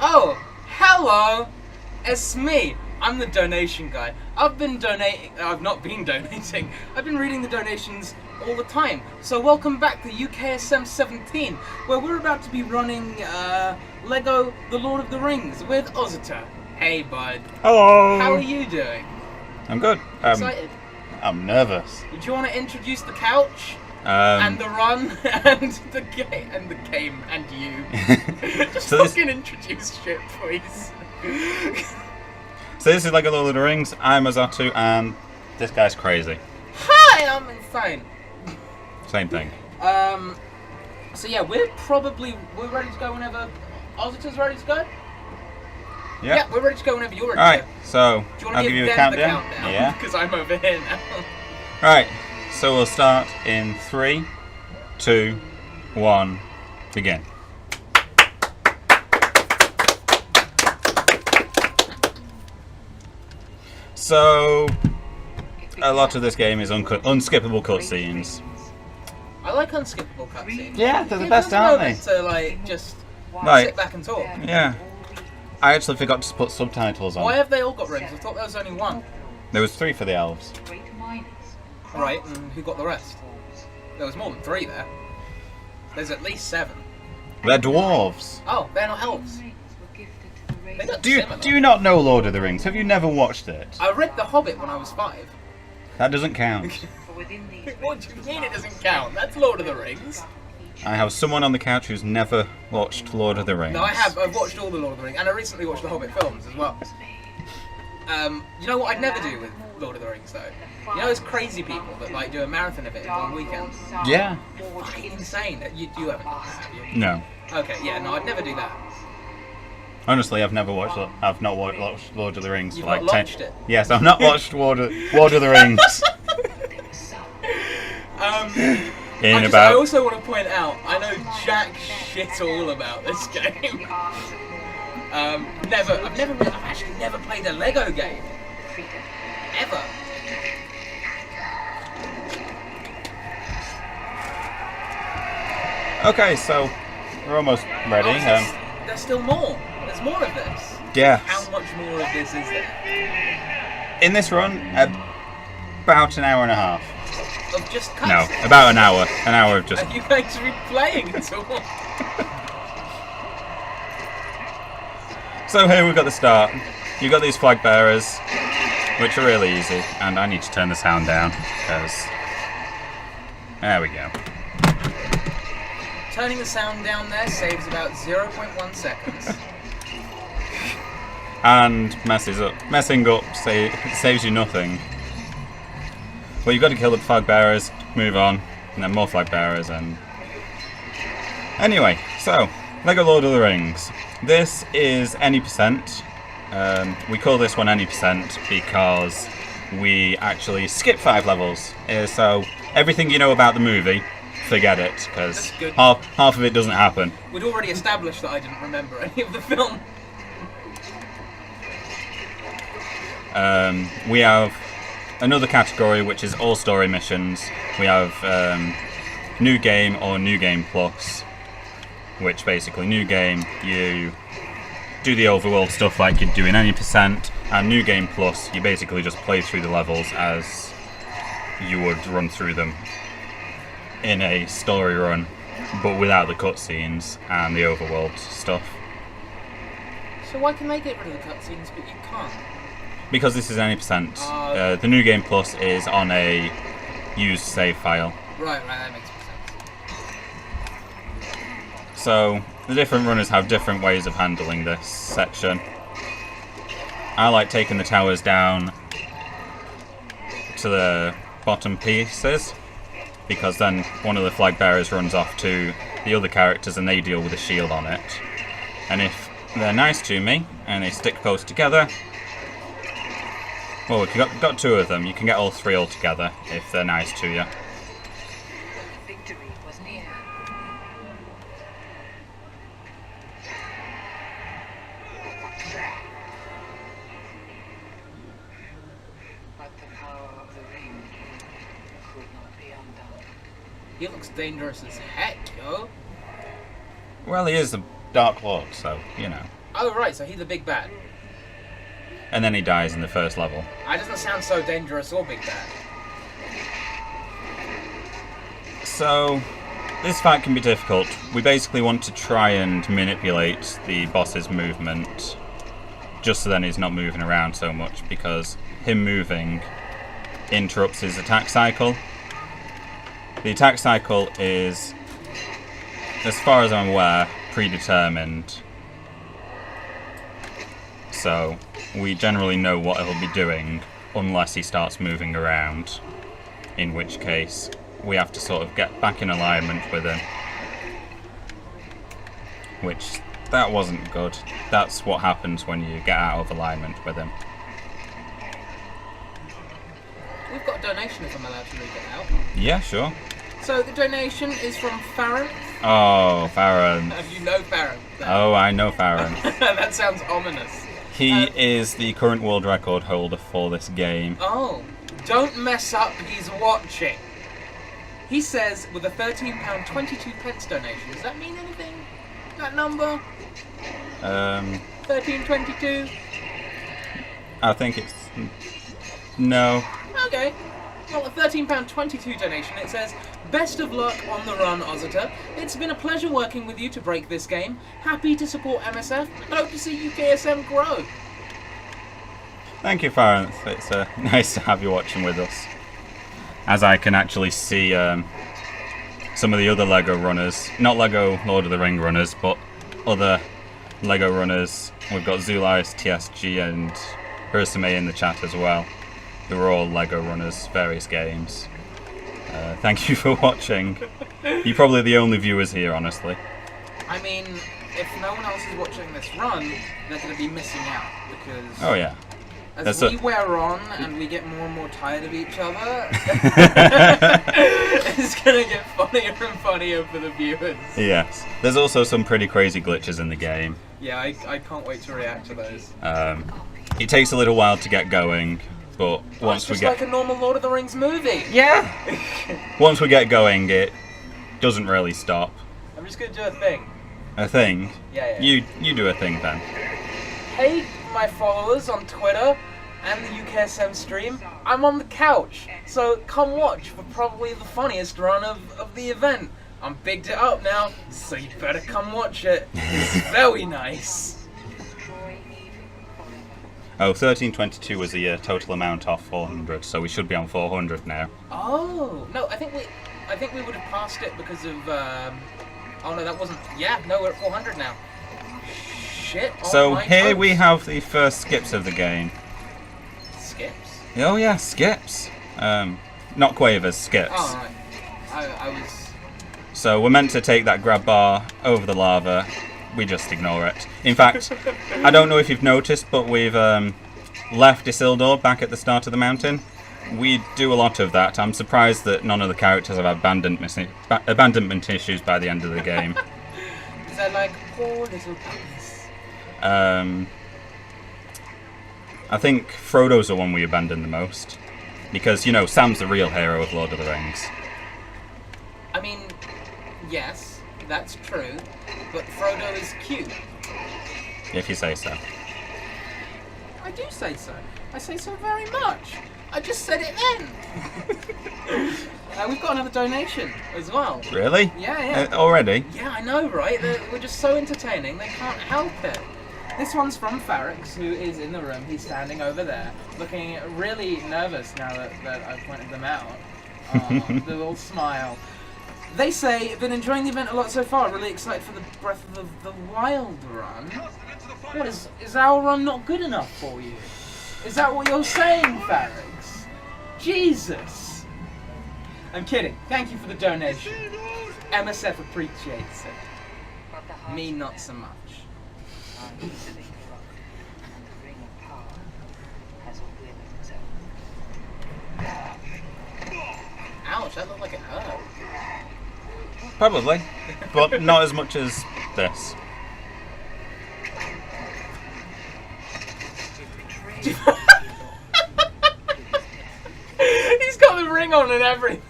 Oh, hello! It's me. I'm the donation guy. I've not been donating. I've been reading the donations all the time. So welcome back to UKSM 17, where we're about to be running Lego The Lord of the Rings with Ozotuh. Hey, bud. Hello! How are you doing? I'm good. Excited? I'm nervous. Do you want to introduce the couch? And the run, and the game, and you. Just So fucking introduce shit, please. So this is Lego Lord of the Rings. I'm Ozotuh, and this guy's crazy. Hi, I'm insane. Same thing. So yeah, we're ready to go whenever Ozotuh's ready to go. Yeah, we're ready to go whenever you're ready. Alright, so do you want I'll to give you a them countdown. the countdown? Yeah. Because I'm over here now. Alright, so we'll start in 3, 2, 1, begin. So, a lot of this game is unskippable cutscenes. I like unskippable cutscenes. Yeah, they're the best, aren't they? To like just Right. sit back and talk. Yeah. I actually forgot to put subtitles on. Why have they all got rings? I thought there was only one. There was 3 for the elves. Right, and who got the rest? There was more than 3 there. There's at least 7. They're dwarves. Oh, they're not elves. They look Do similar. you not know Lord of the Rings? Have you never watched it? I read The Hobbit when I was 5. That doesn't count. What do you mean it doesn't count? That's Lord of the Rings. I have someone on the couch who's never watched Lord of the Rings. No, I have. I've watched all the Lord of the Rings, and I recently watched the Hobbit films as well. You know what I'd never do with Lord of the Rings, though? You know those crazy people that like do a marathon of it in one weekend? Yeah. Fucking insane. You haven't done that, have you? No. Okay, yeah, no, I'd never do that. Honestly, I've not watched Lord of the Rings You've for like not 10. watched it? Yes, I've not watched Lord of the Rings. I also want to point out, I know jack shit all about this game. I've actually never played a Lego game. Ever. Okay, so we're almost ready. There's still more. There's more of this. Yeah. How much more of this is there? In this run, about an hour and a half. Of just cutscenes? No, about an hour. An hour of just. Are you going to be playing it all? So here we've got the start. You've got these flag bearers, which are really easy, and I need to turn the sound down because there we go. Turning the sound down there saves about 0.1 seconds. And messing up saves you nothing. Well, you've got to kill the flag bearers, move on, and then more flag bearers, and anyway. So Lego Lord of the Rings. This is any percent. We call this one any percent because we actually skip 5 levels. So everything you know about the movie, forget it, because half of it doesn't happen. We'd already established that I didn't remember any of the film. We have another category which is all story missions. We have new game or new game plus, which basically new game you do the overworld stuff like you'd do in any percent, and new game plus you basically just play through the levels as you would run through them in a story run, but without the cutscenes and the overworld stuff. So why can they get rid of the cutscenes but you can't? Because this is any percent. The new game plus is on a used save file. Right, that makes sense. So the different runners have different ways of handling this section. I like taking the towers down to the bottom pieces, because then one of the flag bearers runs off to the other characters and they deal with a shield on it. And if they're nice to me and they stick close together, well, we've got 2 of them. You can get all 3 all together if they're nice to you. Victory was near. But the power of the ring could not be undone. He looks dangerous as heck, yo. Well, he is the Dark Lord, so, you know. Oh, right, so he's the big bad. And then he dies in the first level. That doesn't sound so dangerous or big bad. So, this fight can be difficult. We basically want to try and manipulate the boss's movement, just so then he's not moving around so much, because him moving interrupts his attack cycle. The attack cycle is, as far as I'm aware, predetermined. So, we generally know what he'll be doing, unless he starts moving around, in which case we have to sort of get back in alignment with him. Which, that wasn't good. That's what happens when you get out of alignment with him. We've got a donation if I'm allowed to read it out. Yeah, sure. So the donation is from Farron. Oh, Farron. You know Farron. Oh, I know Farron. That sounds ominous. He is the current world record holder for this game. Oh, don't mess up, he's watching. He says, with a £13.22 donation, does that mean anything? That number? 13.22? I think it's... No. Okay. Well, a £13.22 donation, it says, best of luck on the run, Ozotuh. It's been a pleasure working with you to break this game. Happy to support MSF and hope to see UKSM grow. Thank you, Farron. It's nice to have you watching with us. As I can actually see some of the other LEGO runners, not LEGO Lord of the Ring runners, but other LEGO runners. We've got Zulais, TSG and Ursame in the chat as well, who are all LEGO runners, various games. Thank you for watching. You're probably the only viewers here, honestly. I mean, if no one else is watching this run, they're going to be missing out, because... Oh yeah. As we wear on and we get more and more tired of each other, it's going to get funnier and funnier for the viewers. Yes. There's also some pretty crazy glitches in the game. Yeah, I can't wait to react to those. It takes a little while to get going, but It's just like a normal Lord of the Rings movie. Yeah! Once we get going, it doesn't really stop. I'm just going to do a thing. A thing? Yeah. You do a thing, then. Hey, my followers on Twitter and the UKSM stream, I'm on the couch, so come watch for probably the funniest run of the event. I'm bigged it up now, so you better come watch it. It's very nice. Oh, 1322 was the total amount off 400, so we should be on 400 now. Oh no, I think we would have passed it because of. Oh no, that wasn't. Yeah, no, we're at 400 now. Shit. So here we have the first skips of the game. Skips? Oh yeah, skips. Not quavers, skips. Oh right. I was. So we're meant to take that grab bar over the lava. We just ignore it. In fact, I don't know if you've noticed, but we've left Isildur back at the start of the mountain. We do a lot of that. I'm surprised that none of the characters have abandonment issues by the end of the game. Is that like poor little puppies? I think Frodo's the one we abandon the most. Because, you know, Sam's the real hero of Lord of the Rings. I mean, yes, that's true, but Frodo is cute. If you say so. I do say so. I say so very much. I just said it then. We've got another donation as well. Really? Yeah. Already? Yeah, I know, right? We're just so entertaining, they can't help it. This one's from Farrix, who is in the room. He's standing over there, looking really nervous now that I've pointed them out. The little smile. They say, been enjoying the event a lot so far, really excited for the Breath of the Wild run. What, is our run not good enough for you? Is that what you're saying, Farrix? Jesus! I'm kidding. Thank you for the donation. MSF appreciates it. Me not so much. Ouch, that looked like it hurt. Probably, but not as much as this. He's got the ring on and everything.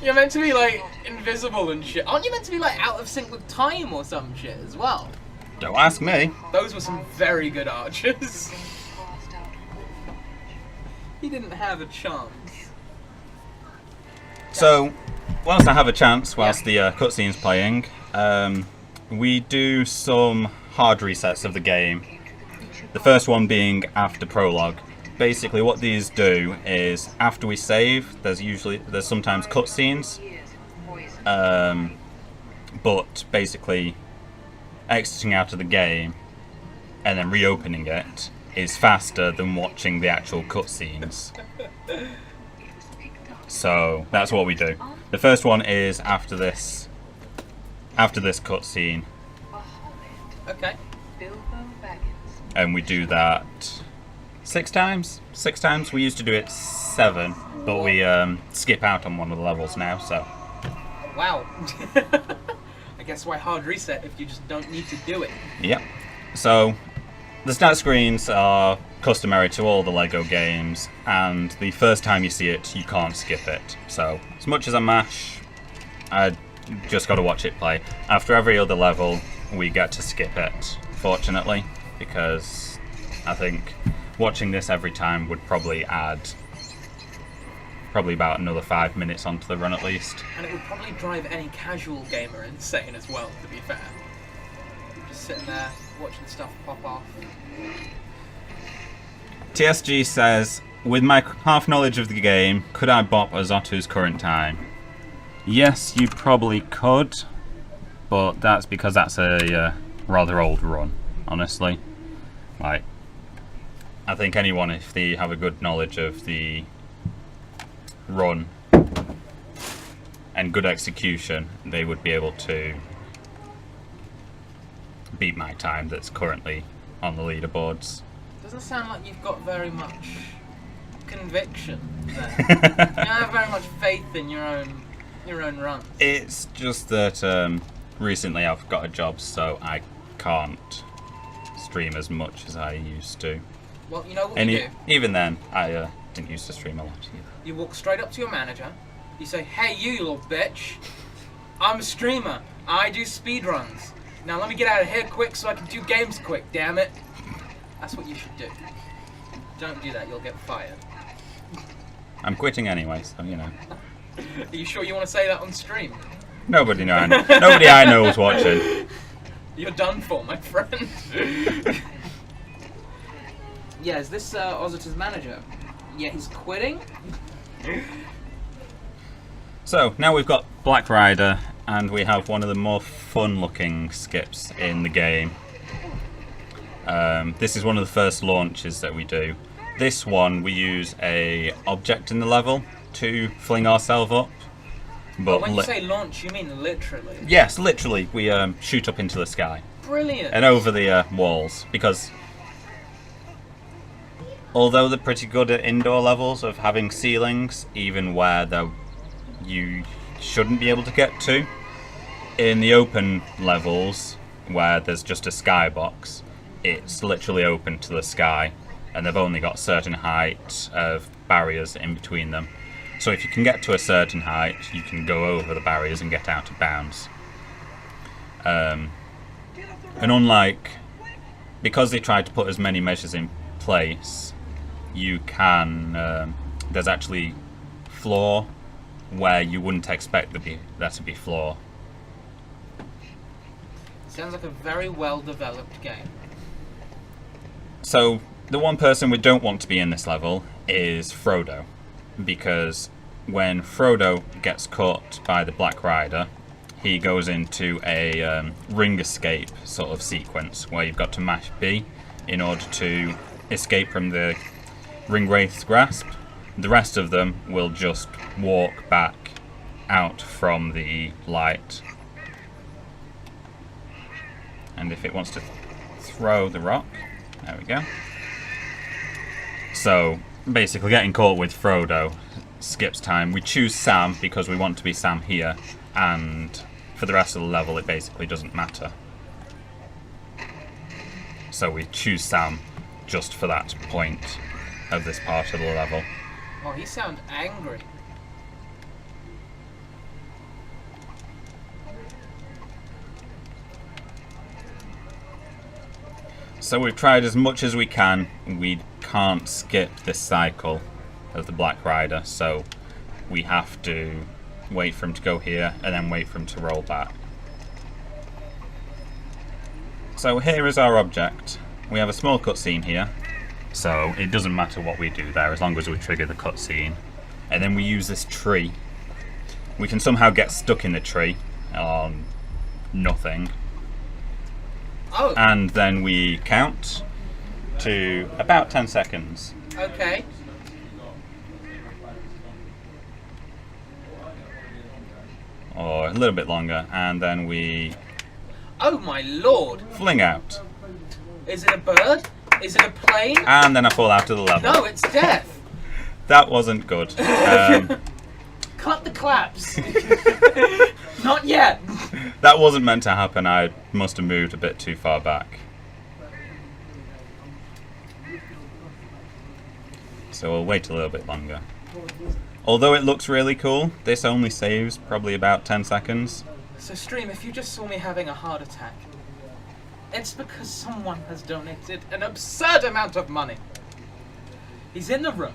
You're meant to be like invisible and shit. Aren't you meant to be like out of sync with time or some shit as well? Don't ask me. Those were some very good archers. He didn't have a chance. So, whilst I have a chance, whilst the cutscene's playing, we do some hard resets of the game. The first one being after prologue. Basically, what these do is after we save, there's sometimes cutscenes, but basically exiting out of the game and then reopening it is faster than watching the actual cutscenes. So that's what we do. The first one is after this cutscene. Okay. And we do that 6 times. 6 times. We used to do it 7, but we skip out on one of the levels now. So. Wow. I guess why hard reset if you just don't need to do it. Yep. So the stat screens are customary to all the LEGO games, and the first time you see it, you can't skip it. So as much as I mash, I just got to watch it play. After every other level, we get to skip it, fortunately, because I think watching this every time would probably add about another 5 minutes onto the run at least. And it would probably drive any casual gamer insane as well, to be fair. Just sitting there, watching stuff pop off. TSG says, with my half knowledge of the game, could I bop Ozotuh's current time? Yes, you probably could, but that's because that's a rather old run, honestly. Like, I think anyone, if they have a good knowledge of the run and good execution, they would be able to beat my time that's currently on the leaderboards. Doesn't sound like you've got very much conviction there. You don't have very much faith in your own run. It's just that recently I've got a job, so I can't stream as much as I used to. Well, you know what And you do? even then, I didn't used to stream a lot either. You walk straight up to your manager. You say, "Hey, you little bitch! I'm a streamer. I do speedruns. Now let me get out of here quick so I can do games quick. Damn it!" That's what you should do. Don't do that. You'll get fired. I'm quitting anyway, so you know. Are you sure you want to say that on stream? Nobody I know is watching. You're done for, my friend. Yeah, is this Ozotuh's manager? Yeah, he's quitting? So, now we've got Black Rider, and we have one of the more fun-looking skips in the game. This is one of the first launches that we do. This one, we use a object in the level to fling ourselves up. But when you say launch, you mean literally? Yes, literally. We shoot up into the sky. Brilliant. And over the walls, because although they're pretty good at indoor levels of having ceilings, even where you shouldn't be able to get to, in the open levels where there's just a skybox, it's literally open to the sky, and they've only got certain height of barriers in between them. So if you can get to a certain height, you can go over the barriers and get out of bounds. And because they tried to put as many measures in place, you can, there's actually floor where you wouldn't expect there to be floor. Sounds like a very well developed game. So the one person we don't want to be in this level is Frodo, because when Frodo gets caught by the Black Rider, he goes into a ring escape sort of sequence where you've got to mash B in order to escape from the Ring Wraith's grasp. The rest of them will just walk back out from the light. And if it wants to throw the rock, there we go. So basically getting caught with Frodo skips time. We choose Sam because we want to be Sam here, and for the rest of the level it basically doesn't matter. So we choose Sam just for that point of this part of the level. Oh, he sounds angry. So we've tried as much as we can. We can't skip this cycle of the Black Rider, so we have to wait for him to go here and then wait for him to roll back. So here is our object. We have a small cutscene here, so it doesn't matter what we do there as long as we trigger the cutscene. And then we use this tree. We can somehow get stuck in the tree on nothing. Oh. And then we count to about 10 seconds. Okay. Or a little bit longer, and then we Oh my lord! fling out. Is it a bird? Is it a plane? And then I fall out of the level. No, it's death. That wasn't good. Cut the claps. Not yet. That wasn't meant to happen. I must have moved a bit too far back. So we'll wait a little bit longer. Although it looks really cool, this only saves probably about 10 seconds. So stream, if you just saw me having a heart attack, it's because someone has donated an absurd amount of money. He's in the room.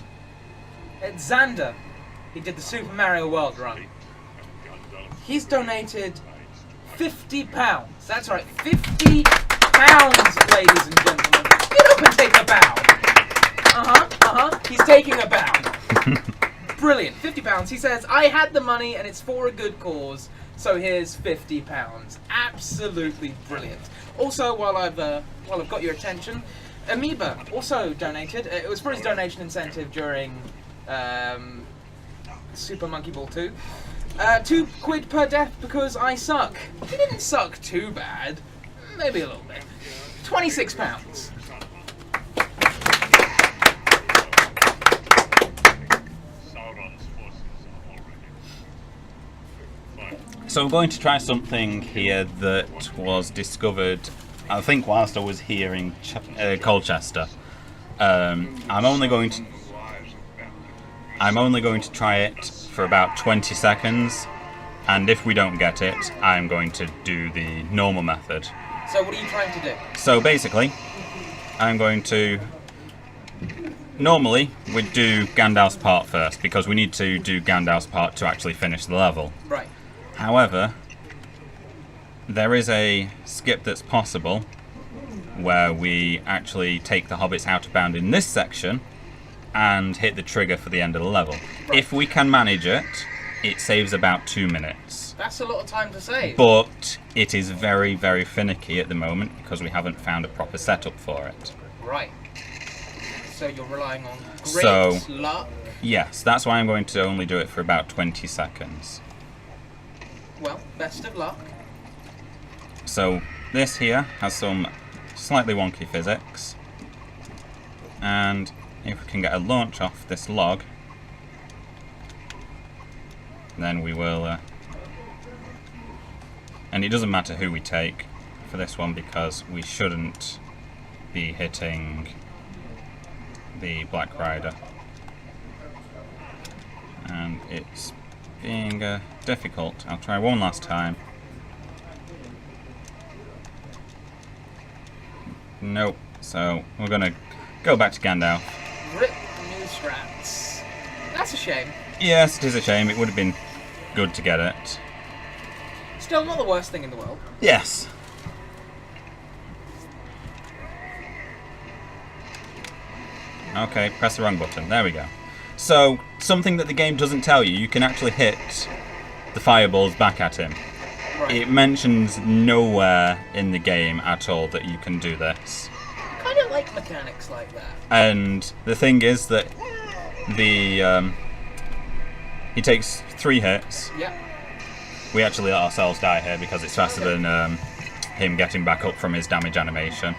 It's Xander. He did the Super Mario World run. He's donated £50. That's right, £50, ladies and gentlemen. Get up and take a bow. He's taking a bow. Brilliant, £50. He says, I had the money and it's for a good cause, so here's £50. Absolutely brilliant. Also, while I've got your attention, Amoeba also donated. It was for his donation incentive during Super Monkey Ball 2. £2 per death because I suck. He didn't suck too bad. Maybe a little bit. £26. So I'm going to try something here that was discovered, I think, whilst I was here in Colchester. I'm only going to try it for about 20 seconds, and if we don't get it, I'm going to do the normal method. So what are you trying to do? So basically, I'm going to... Normally, we'd do Gandalf's part first, because we need to do Gandalf's part to actually finish the level. Right. However, there is a skip that's possible where we actually take the hobbits out of bound in this section and hit the trigger for the end of the level. Right. If we can manage it, it saves about 2 minutes. That's a lot of time to save. But it is very, very finicky at the moment because we haven't found a proper setup for it. Right. So you're relying on great luck. Yes, that's why I'm going to only do it for about 20 seconds. Well, best of luck. So this here has some slightly wonky physics, and if we can get a launch off this log, then we will, and it doesn't matter who we take for this one because we shouldn't be hitting the Black Rider, and it's being difficult. I'll try one last time. Nope. So we're gonna go back to Gandalf. Rip new straps. That's a shame. Yes, it is a shame. It would have been good to get it. Still not the worst thing in the world. Yes. Okay, press the wrong button. There we go. So, something that the game doesn't tell you, you can actually hit the fireballs back at him. Right. It mentions nowhere in the game at all that you can do this. I kind of like mechanics like that. And the thing is that he takes 3 hits. Yep. We actually let ourselves die here because it's faster than him getting back up from his damage animation.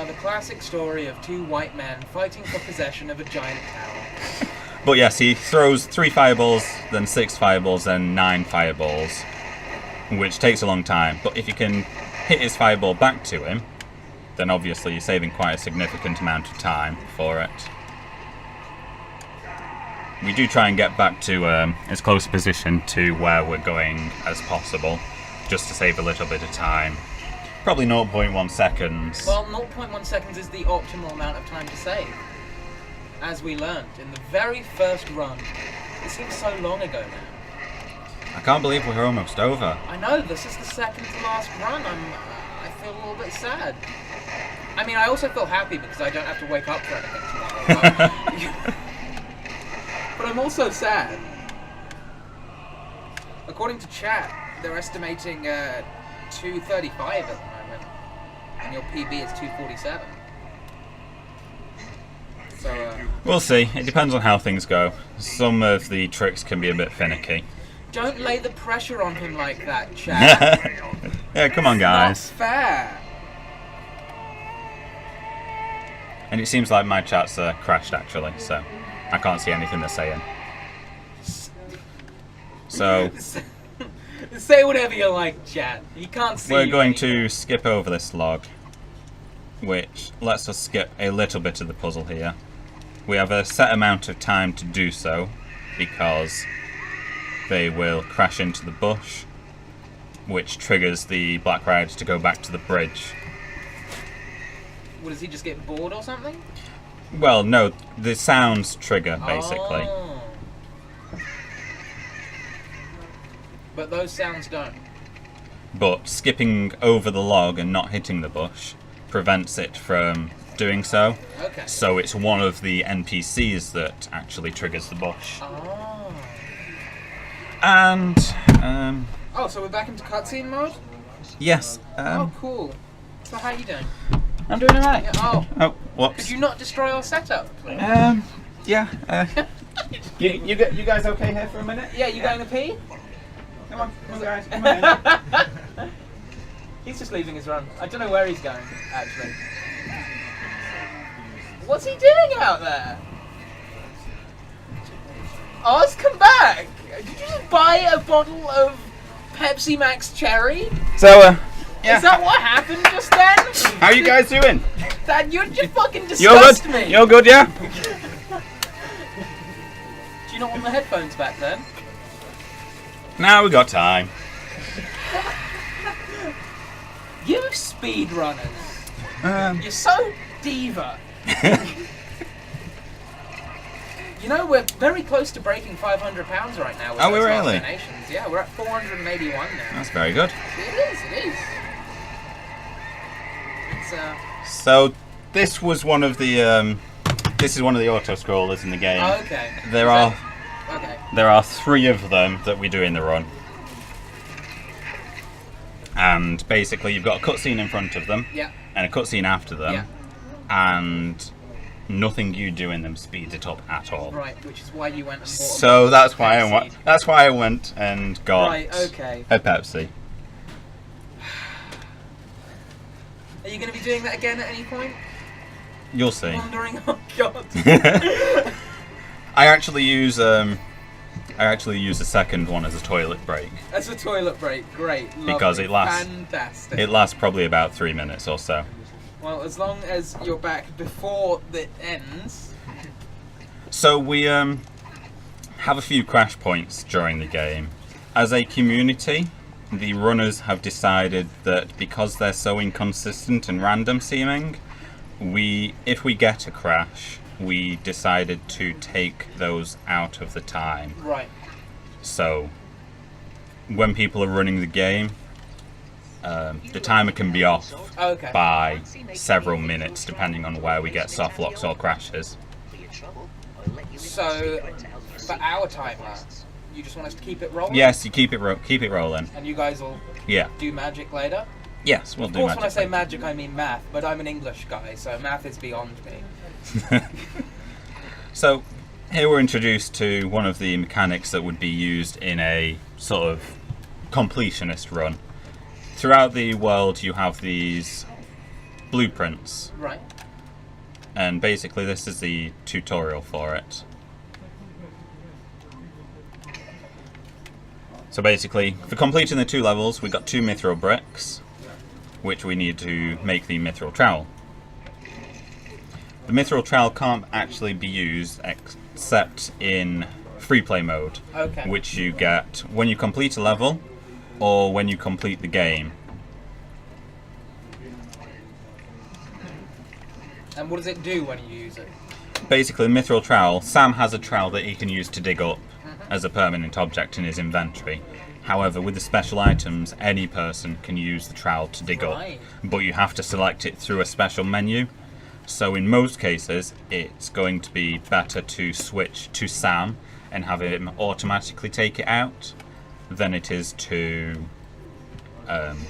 The classic story of 2 white men fighting for possession of a giant tower. But yes, he throws 3 fireballs, then 6 fireballs, then 9 fireballs, which takes a long time. But if you can hit his fireball back to him, then obviously you're saving quite a significant amount of time for it. We do try and get back to as close a position to where we're going as possible, just to save a little bit of time. Probably 0.1 seconds. Well, 0.1 seconds is the optimal amount of time to save. As we learned in the very first run. It seems so long ago now. I can't believe we're almost over. I know, this is the second to last run. I feel a little bit sad. I mean, I also feel happy because I don't have to wake up for anything tomorrow. But I'm also sad. According to chat, they're estimating 235 at the moment, and your PB is 247. So, we'll see. It depends on how things go. Some of the tricks can be a bit finicky. Don't lay the pressure on him like that, chat. Yeah, come on, guys. Not fair. And it seems like my chat's crashed, actually, so I can't see anything they're saying. So, say whatever you like, chat. You can't see. we're you going anymore. to skip over this log, which lets us skip a little bit of the puzzle here. We have a set amount of time to do so, because they will crash into the bush, which triggers the Black Rider to go back to the bridge. What, does he just get bored or something? Well, no, the sounds trigger, basically. Oh. But those sounds don't. But skipping over the log and not hitting the bush prevents it from doing so. Okay. So it's one of the NPCs that actually triggers the bush. Oh. And, Oh, so we're back into cutscene mode? yes. Oh, cool. So how you doing? I'm doing alright. Yeah, oh, Oh, could whoops. you not destroy our setup, please? Yeah. You guys okay here for a minute? Yeah, you going to pee? Come on guys, come on. He's just leaving his run. I don't know where he's going, actually. What's he doing out there? Oz, come back! Did you just buy a bottle of Pepsi Max Cherry? So, yeah. Is that what happened just then? How you guys doing? Dad, you just fucking You're disgust good? me! You're good, yeah? Do you not want the headphones back then? Now we got time. You speedrunners. You're so diva. You know, we're very close to breaking £500 right now. With Are we those last really? donations. Yeah, we're at 481 now. That's very good. It is. It's, So, this was one of the, this is one of the auto-scrollers in the game. oh, okay. Okay. There are 3 of them that we do in the run. And basically you've got a cutscene in front of them, Yeah. and a cutscene after them, Yeah. and nothing you do in them speeds it up at all. Right, which is why you went and bought So that's why I Pepsi. went. That's why I went and got Right, okay. a Pepsi. Are you going to be doing that again at any point? You'll see. Wondering, oh god. I actually use the second one as a toilet break. That's a toilet break, great. Lovely. Because it lasts- Fantastic. It lasts probably about 3 minutes or so. Well, as long as you're back before it ends. So we have a few crash points during the game. As a community, the runners have decided that because they're so inconsistent and random seeming, if we get a crash, we decided to take those out of the time. Right. So when people are running the game, the timer can be off Okay. by several minutes depending on where we get soft locks or crashes. So, for our timer, you just want us to keep it rolling? Yes, you keep it rolling. And you guys will Yeah. do magic later? Yes, we'll Of do course, when I magic. say magic, I mean math, but I'm an English guy, so math is beyond me. So here we're introduced to one of the mechanics that would be used in a sort of completionist run. Throughout the world you have these blueprints, Right. and basically this is the tutorial for it. So basically, for completing the 2 levels, we've got 2 mithril bricks, which we need to make the mithril trowel. The mithril trowel can't actually be used except in free play mode, Okay. which you get when you complete a level or when you complete the game. And what does it do when you use it? Basically, the mithril trowel, Sam has a trowel that he can use to dig up as a permanent object in his inventory. However, with the special items, any person can use the trowel to dig Right. up, but you have to select it through a special menu. So in most cases, it's going to be better to switch to Sam and have him automatically take it out than it is to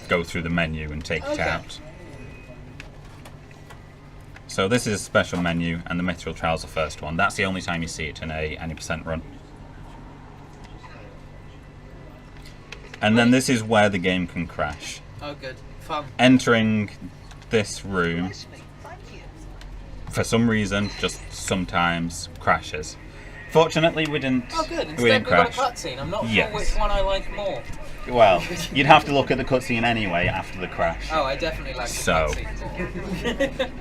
go through the menu and take it Okay. out. So this is a special menu, and the mithril trowel's the first one. That's the only time you see it in a any percent run. And then this is where the game can crash. Oh, good. Fun. Entering this room, for some reason, just sometimes crashes. Fortunately, we didn't. Oh, good. We Instead, didn't we've got a crash. cutscene. I'm not Yes. sure which one I like more. Well, you'd have to look at the cutscene anyway after the crash. Oh, I definitely like the So. cutscenes.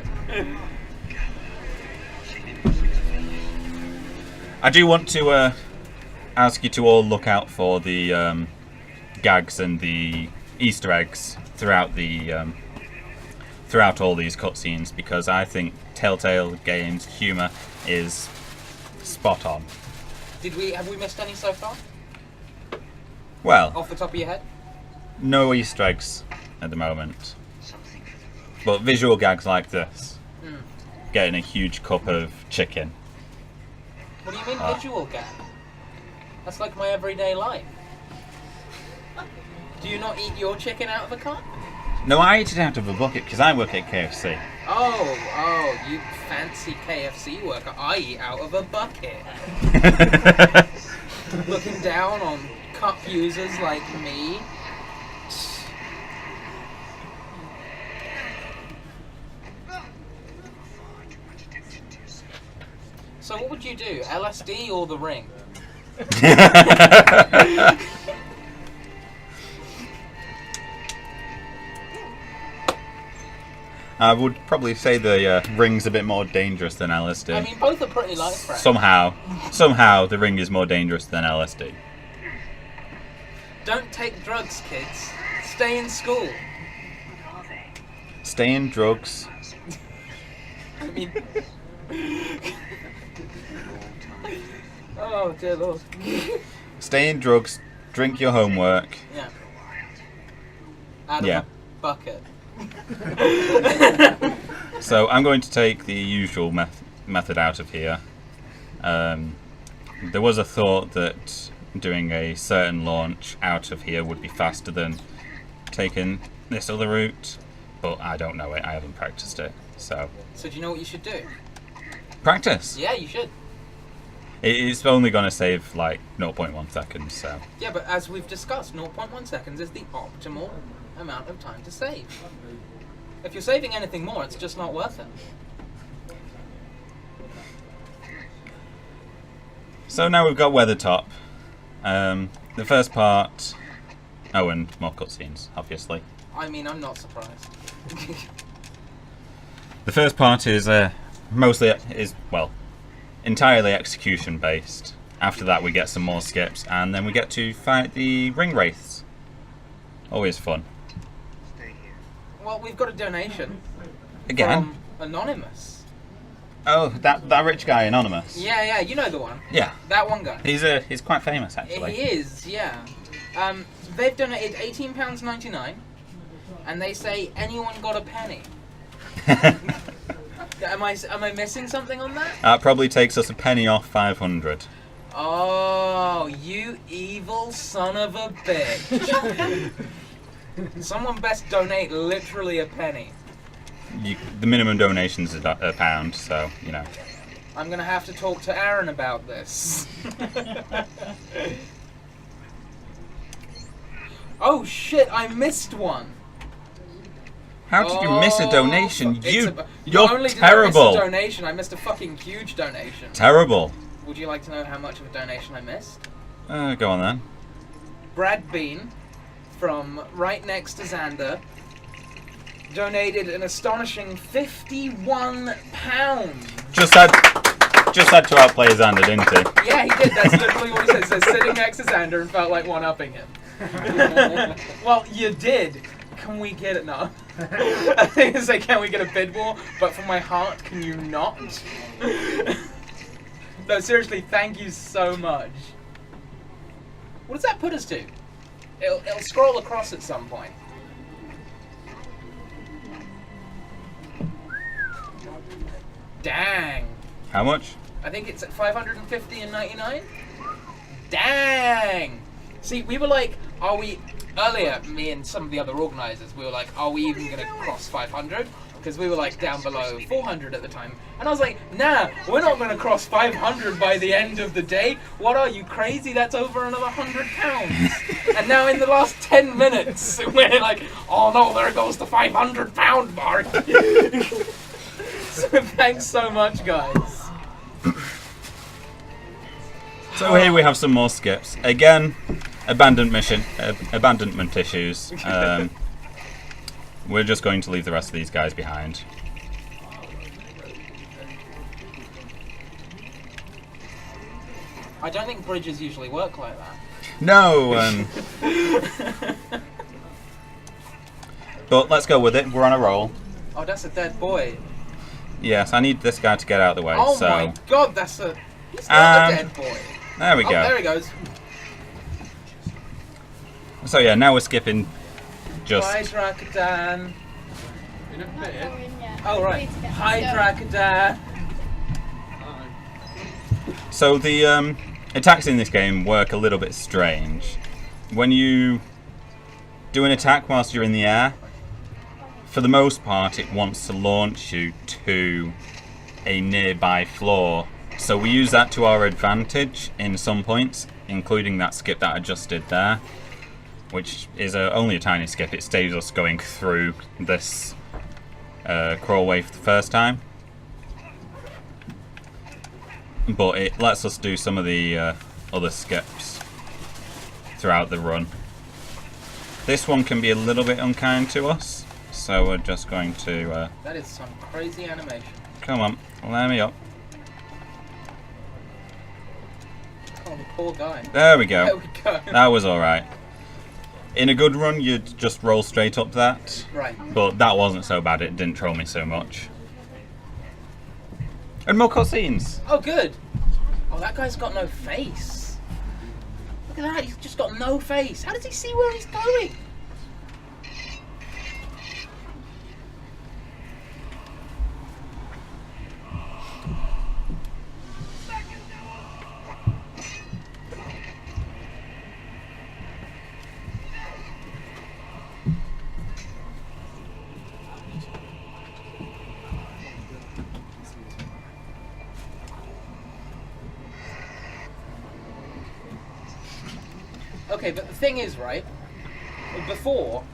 I do want to ask you to all look out for the gags and the Easter eggs throughout the throughout all these cutscenes, because I think Telltale Games' humour is spot on. Have we missed any so far? Well, Off the top of your head? no Easter eggs at the moment, but visual gags like this, getting a huge cup of chicken. What do you mean visual gag? That's like my everyday life. Do you not eat your chicken out of a cup? No, I eat it out of a bucket because I work at KFC. Oh, you fancy KFC worker. I eat out of a bucket. Looking down on cup users like me. So what would you do? LSD or the ring? I would probably say the ring's a bit more dangerous than LSD. I mean, both are pretty life threatening. Somehow the ring is more dangerous than LSD. Don't take drugs, kids. Stay in school. Stay in drugs. I mean... oh, dear Lord. Stay in drugs. Drink your homework. Yeah. Out of Yeah. a bucket. So I'm going to take the usual method out of here. There was a thought that doing a certain launch out of here would be faster than taking this other route, but I don't know it. I haven't practiced it. So So do you know what you should do? practice. Yeah, you should. It's only going to save like 0.1 seconds. So Yeah, but as we've discussed, 0.1 seconds is the optimal amount of time to save. If you're saving anything more, it's just not worth it. So now we've got Weathertop. The first part. Oh, and more cutscenes, obviously. I mean, I'm not surprised. The first part is entirely execution based. After that, we get some more skips, and then we get to fight the ring wraiths. Always fun. Well, we've got a donation Again. from Anonymous. Oh, that rich guy, Anonymous. Yeah, you know the one. Yeah. That one guy. He's quite famous actually. He is, yeah. They've donated £18.99, and they say anyone got a penny. Am I missing something on that? That probably takes us a penny off 500. Oh, you evil son of a bitch! Someone best donate literally a penny. The minimum donation is a pound, so you know. I'm gonna have to talk to Aaron about this. Oh shit! I missed one. How did you miss a donation? Not You're only did terrible. I miss a donation, I missed a fucking huge donation. Terrible. Would you like to know how much of a donation I missed? Go on then. Brad Bean, from right next to Xander, donated an astonishing £51. Just had to outplay Xander, didn't he? Yeah, he did. That's literally what he said. He says sitting next to Xander and felt like one-upping him. Well, you did, can we get it? No. I think it's like, can we get a bid war? But for my heart, can you not? No, seriously, thank you so much. What does that put us to? It'll scroll across at some point. Dang. How much? I think it's at 550 and 99. Dang. See, we were like, are we... Earlier, me and some of the other organisers, we were like, are we even going to cross 500? Because we were like down below 400 at the time. And I was like, nah, we're not going to cross 500 by the end of the day. What are you, crazy? That's over another £100. And now in the last 10 minutes, we're like, oh no, there goes the £500 mark. So thanks so much, guys. So here we have some more skips. Again, abandonment issues. We're just going to leave the rest of these guys behind. I don't think bridges usually work like that. No! But let's go with it. We're on a roll. Oh, that's a dead boy. Yes, I need this guy to get out of the way. Oh so. my god, that's a... He's not a dead boy. There we go. There he goes. So yeah, now we're skipping just... Hydrakadan. Oh right. Hydrakadan. So the attacks in this game work a little bit strange. When you do an attack whilst you're in the air, for the most part it wants to launch you to a nearby floor. So we use that to our advantage in some points, including that skip that I just did there, which is only a tiny skip. It stays us going through this crawl wave for the first time. But it lets us do some of the other skips throughout the run. This one can be a little bit unkind to us, so we're just going to... That is some crazy animation. Come on, let me up. Oh, the poor guy. There we go. There we go. That was alright. In a good run, you'd just roll straight up that. Right. But that wasn't so bad, it didn't troll me so much. And more cutscenes. Oh, good. Oh, that guy's got no face. Look at that, he's just got no face. How does he see where he's going? Okay, but the thing is, right, before,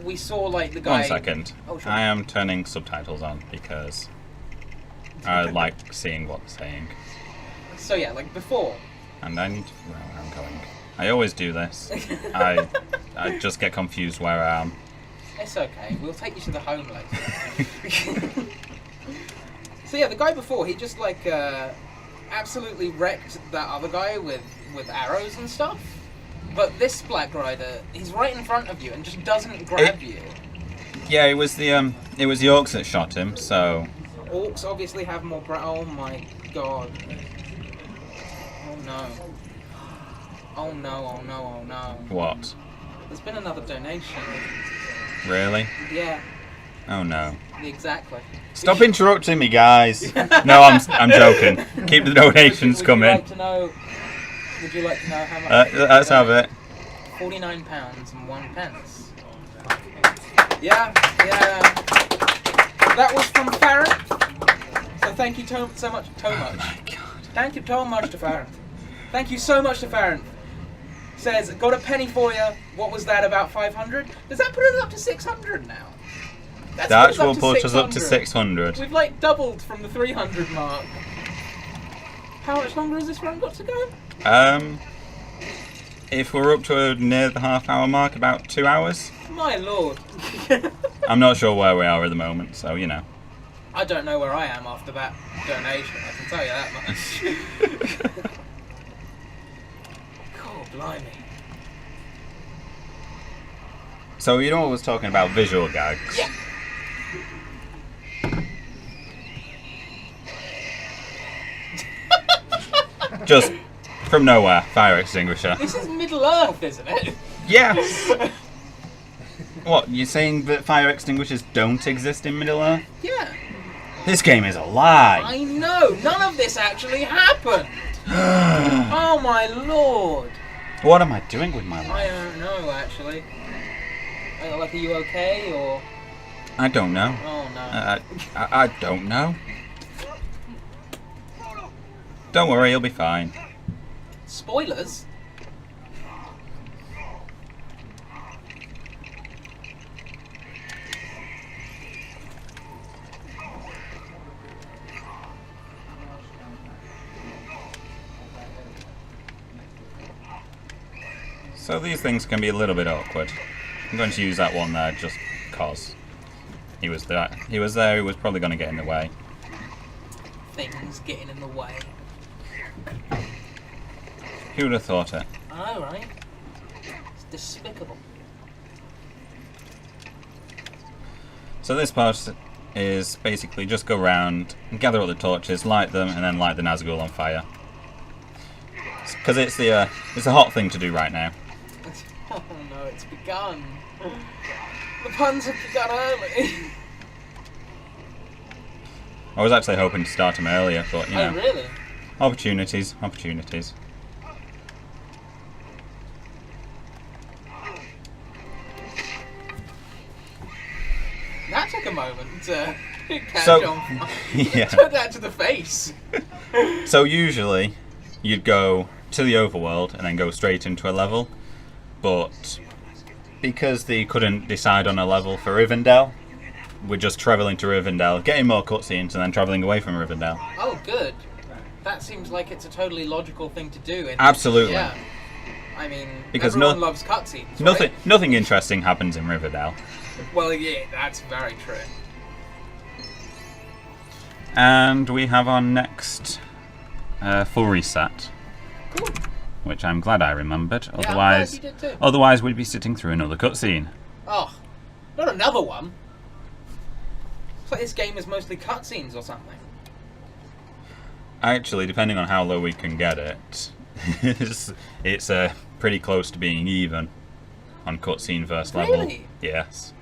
we saw, like, the guy... 1 second. Oh, sure. I am turning subtitles on because I like seeing what they're saying. So, yeah, like, before... And I need to figure out where I'm going. I always do this. I just get confused where I am. It's okay, we'll take you to the home later. So, yeah, the guy before, he just, like, absolutely wrecked that other guy with arrows and stuff. But this Black Rider, he's right in front of you and just doesn't grab you. Yeah, it was the orcs that shot him, so... Orcs obviously have more oh my god. Oh no. Oh no, oh no, oh no. What? There's been another donation. Really? Yeah, Oh no. exactly. Stop interrupting me, guys. No, I'm joking. Keep the donations coming. Would you like to know how much? Let's have it. £49 and 1 pence. Yeah. That was from Farron. So thank you so much. Oh my god. Thank you so much to Farron. Thank you so much to Farron. Says, got a penny for you. What was that, about 500? Does that put us up to 600 now? That will put us up to 600. We've like doubled from the 300 mark. How much longer has this run got to go? If we're up to near the half-hour mark, about 2 hours. My lord. I'm not sure where we are at the moment, so you know. I don't know where I am after that donation, I can tell you that much. God blimey. So you know what I was talking about visual gags? Yeah. Just from nowhere, fire extinguisher. This is Middle Earth, isn't it? Yes! What, you're saying that fire extinguishers don't exist in Middle Earth? Yeah. This game is a lie! I know. None of this actually happened. Oh my lord. What am I doing with my I life? don't know actually. Like, are you okay or? I don't know. Oh no. I don't know. Don't worry, you'll be fine. Spoilers. So these things can be a little bit awkward. I'm going to use that one there just cause. He was there, he was probably going to get in the way. Things getting in the way. Who would have thought it? I know, right? It's despicable. So this part is basically just go around, gather all the torches, light them, and then light the Nazgul on fire. Because it's the hot thing to do right now. Oh no, it's begun. The puns have begun early. I was actually hoping to start them earlier, but you know. Oh really? Opportunities. That took a moment to catch So- on. Yeah. Took that to the face. So usually, you'd go to the overworld and then go straight into a level, but because they couldn't decide on a level for Rivendell, we're just travelling to Rivendell, getting more cutscenes, and then travelling away from Rivendell. Oh, good. That seems like it's a totally logical thing to do. Absolutely. Yeah. I mean, Because everyone loves cutscenes. Nothing, Right? nothing interesting happens in Rivendell. Well, yeah, that's very true. And we have our next full reset, Cool. which I'm glad I remembered. Yeah, I'm glad Otherwise, you did too. otherwise we'd be sitting through another cutscene. Oh, not another one. It's like this game is mostly cutscenes or something. Actually, depending on how low we can get it, it's pretty close to being even on cutscene versus level. Really? Yes.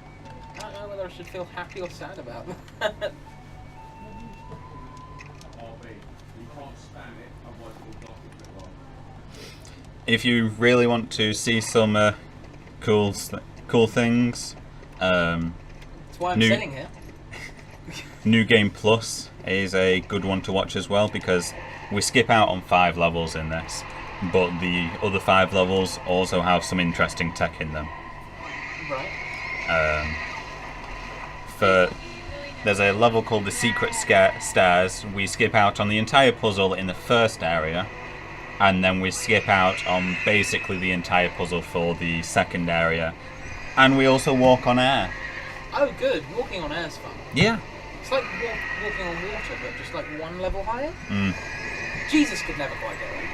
I don't know whether I should feel happy or sad about that. If you really want to see some cool things, That's why I'm New- sitting here. New Game Plus is a good one to watch as well, because we skip out on 5 levels in this, but the other 5 levels also have some interesting tech in them. Right. There's a level called the Secret Stairs. We skip out on the entire puzzle in the first area, and then we skip out on basically the entire puzzle for the second area, and we also walk on air. Oh, good. Walking on air's fun. Yeah. It's like walking on water, but just like one level higher. Mm. Jesus could never quite get it.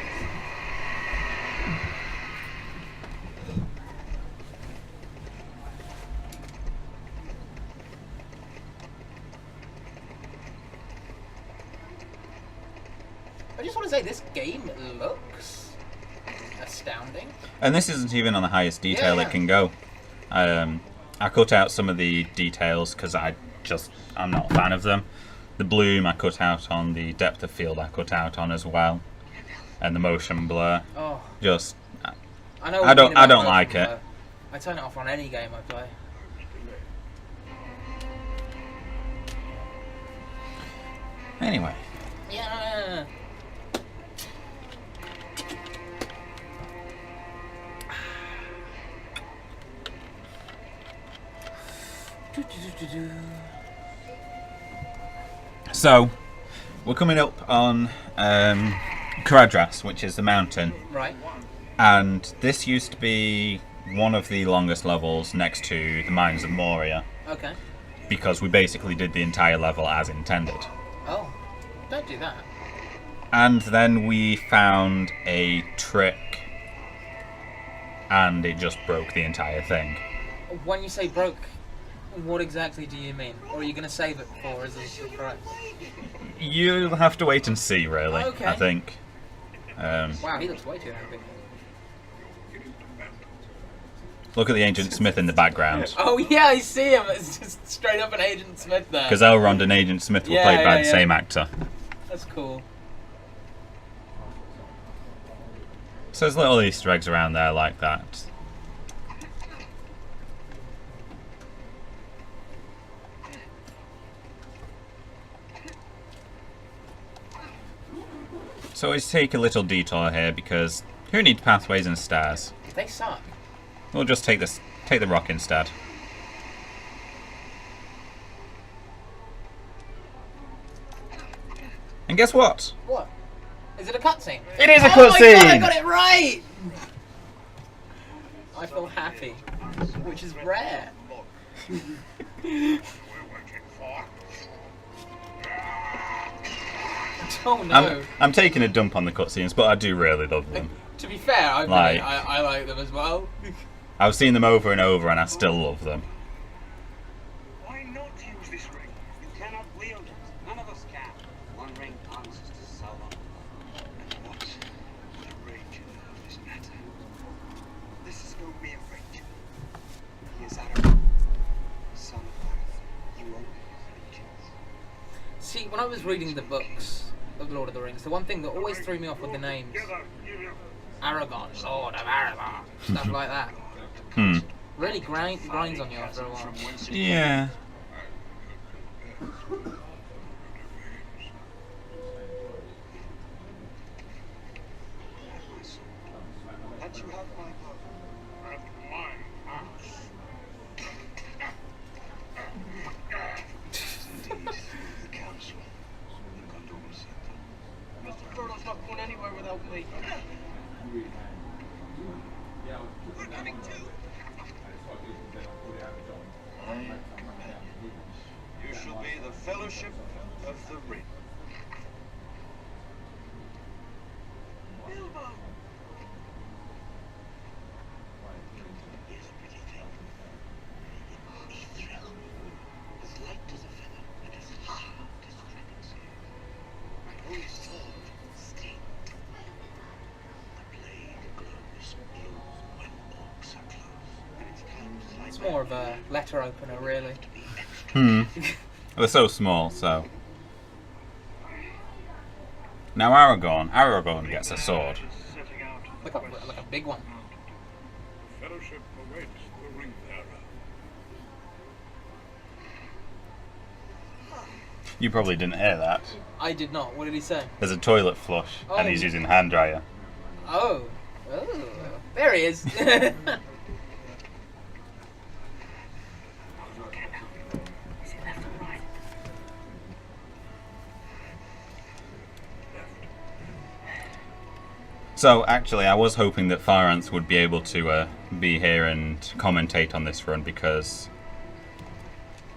I just want to say this game looks astounding. And this isn't even on the highest detail Yeah. it can go. I cut out some of the details because I'm not a fan of them. The bloom I cut out on, the depth of field I cut out on as well, and the motion blur. Oh, Just I know. I don't- what you mean about I don't motion like it. blur. I turn it off on any game I play. anyway. Yeah. So we're coming up on Caradhras, which is the mountain, Right. and this used to be one of the longest levels next to the Mines of Moria, Okay. because we basically did the entire level as intended. Oh, don't do that. And then we found a trick, and it just broke the entire thing. When you say broke, what exactly do you mean? Or are you going to save it for as a surprise? You'll have to wait and see, really. Okay. I think. Wow, he looks way too happy. Look at the Agent Smith in the background. Oh yeah, I see him. It's just straight up an Agent Smith there. Because Elrond and Agent Smith were played by the same actor. That's cool. So there's little Easter eggs around there like that. So always take a little detour here because who needs pathways and stairs? They suck. We'll just take the rock instead. And guess what? What? Is it a cutscene? It is a Oh my god, I cutscene! got it right! I feel happy, which is rare. Oh no. I'm taking a dump on the cutscenes, but I do really love them. To be fair, I like them as well. I've seen them over and over and I still love them. Why not use this ring? You cannot wield it. None of us can. One ring answers to Sauron. And what would a ranger know of this matter? This is no mere ranger. He is Aragorn, son of Earth. You owe him allegiance. See, when I was reading the books of Lord of the Rings, the one thing that always threw me off with the names, Aragorn, Lord of Aragorn, stuff like that. Really grinds on you after a while. Yeah. That you have my love and my house. Indeed, the council. Mr. Frodo's not going anywhere without me. We're coming too. My companions, you shall be the Fellowship of the Ring. Bilbo! Here's a pretty thing. Mithril. As light as a feather and as hard as dragon's hair. My own sword, steel. The blade glows blue when orcs are close. And its times like It's more of a letter opener, really. They're so small, so. Now Aragorn gets a sword. setting out. Like a big one. Fellowship awaits the ring bearer. You probably didn't hear that. I did not. What did he say? There's a toilet flush, and he's using hand dryer. Oh. There he is. So actually, I was hoping that Farance would be able to be here and commentate on this run because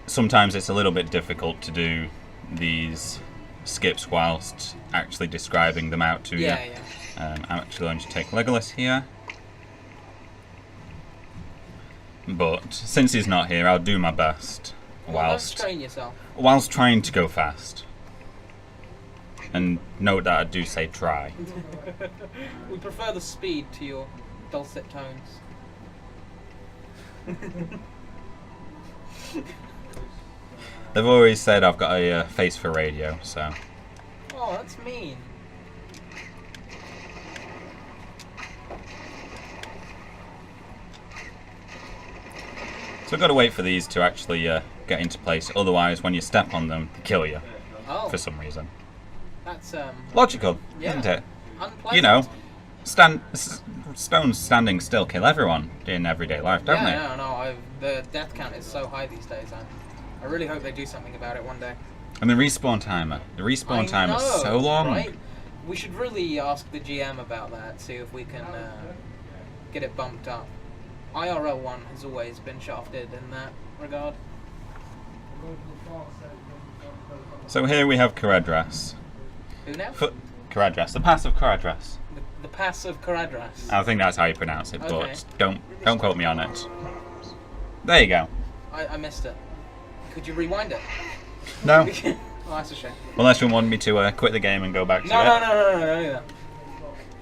sometimes it's a little bit difficult to do these skips whilst actually describing them out to you. Yeah. I'm actually going to take Legolas here. But since he's not here, I'll do my best Well, don't strain yourself. whilst trying to go fast. And note that I do say try. We prefer the speed to your dulcet tones. They've always said I've got a face for radio, so. Oh, that's mean. So I've got to wait for these to actually get into place. Otherwise, when you step on them, they kill you Oh, for some reason. that's Logical, yeah. isn't it? unpleasant. You know, stones standing still kill everyone in everyday life, don't they? Yeah, no. The death count is so high these days. I really hope they do something about it one day. And the respawn timer. The respawn timer is so long. Right? We should really ask the GM about that. See if we can get it bumped up. IRL 1 has always been shafted in that regard. So here we have Caradhras. Who now? Caradhras, the Pass of Caradhras. The Pass of Caradhras. I think that's how you pronounce it, Okay. but don't quote me on it. There you go. I missed it. Could you rewind it? No. Oh, that's a shame. Unless you want me to quit the game and go back to No, it. no.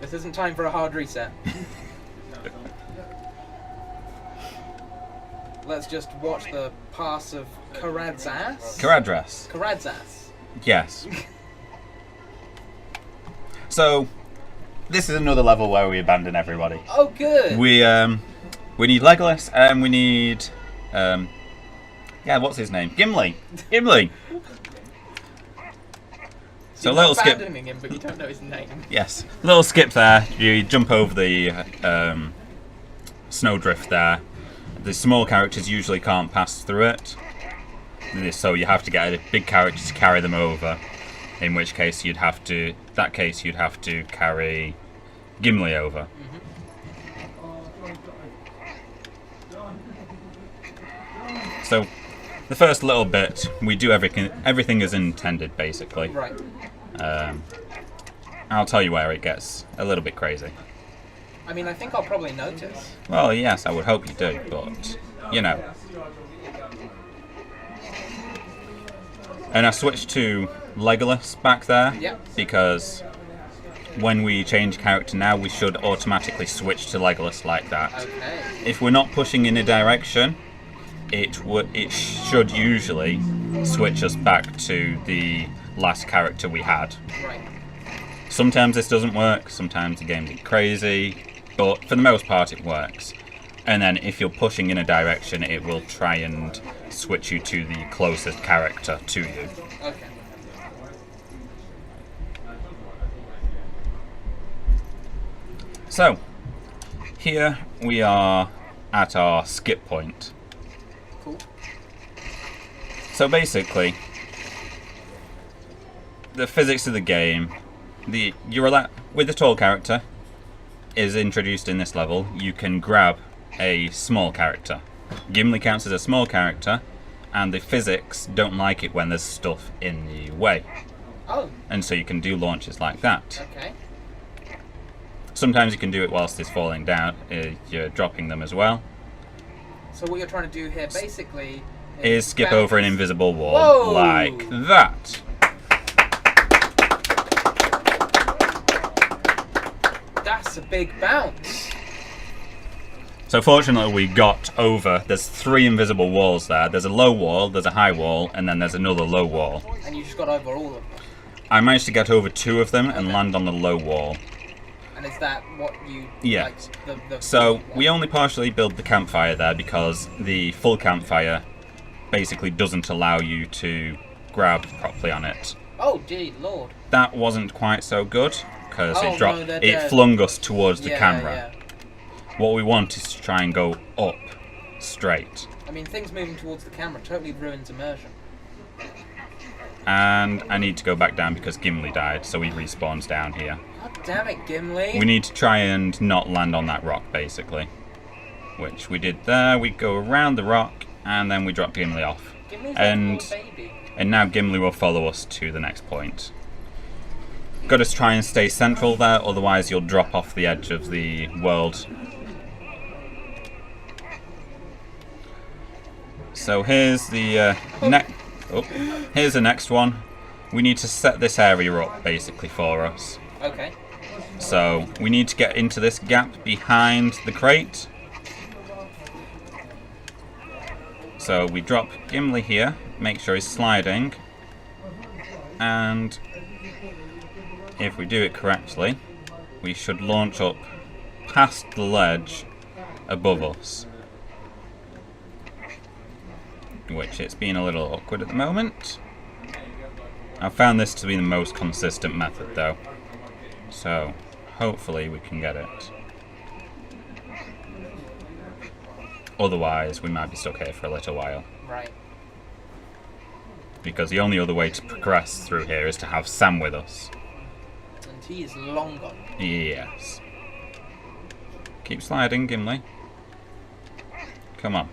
This isn't time for a hard reset. Let's just watch the pass of Karad's ass. Karad's ass. Yes. So, this is another level where we abandon everybody. Oh, good. We need Legolas and we need what's his name? Gimli. So You're little skip. abandoning him, but you don't know his name. Yes, little skip there. You jump over the snowdrift there. The small characters usually can't pass through it, so you have to get a big character to carry them over. In which case you'd have to carry Gimli over. So the first little bit, we do everything is intended, basically. Right. I'll tell you where it gets a little bit crazy. I mean, I think I'll probably notice. Well, yes, I would hope you do, but, you know. And I switched to Legolas back there, because when we change character now, we should automatically switch to Legolas like that. Okay. If we're not pushing in a direction, it should usually switch us back to the last character we had. Right. Sometimes this doesn't work, sometimes the game's crazy, but for the most part it works. And then if you're pushing in a direction, it will try and switch you to the closest character to you. Okay. So, here we are at our skip point. Cool. So basically, the physics of the game, with the tall character is introduced in this level, you can grab a small character. Gimli counts as a small character, and the physics don't like it when there's stuff in the way. Oh. And so you can do launches like that. Okay. Sometimes you can do it whilst it's falling down, you're dropping them as well. So what you're trying to do here, basically, Is skip over an invisible wall, Whoa! like that. That's a big bounce. So fortunately we got over, there's 3 invisible walls there. There's a low wall, there's a high wall, and then there's another low wall. And you just got over all of them. I managed to get over 2 of them and land on the low wall. And is that what you... Yeah. Like, So we only partially build the campfire there because the full campfire basically doesn't allow you to grab properly on it. Oh, gee, Lord. That wasn't quite so good because Oh, no, they're it dead. flung us towards the Yeah, camera. yeah. What we want is to try and go up straight. I mean, things moving towards the camera totally ruins immersion. And I need to go back down because Gimli died, so he respawns down here. God damn it, Gimli. We need to try and not land on that rock, basically. Which we did there. We go around the rock, and then we drop Gimli off. Gimli's And like a little baby. And now Gimli will follow us to the next point. Got to try and stay central there, otherwise you'll drop off the edge of the world. So here's the here's the next one. We need to set this area up basically for us. Okay. So we need to get into this gap behind the crate. So we drop Gimli here, make sure he's sliding, and if we do it correctly, we should launch up past the ledge above us. Which it's been a little awkward at the moment. I've found this to be the most consistent method though, so hopefully we can get it. Otherwise we might be stuck here for a little while. Right. Because the only other way to progress through here is to have Sam with us. And he is long gone. Yes. Keep sliding, Gimli. Come on.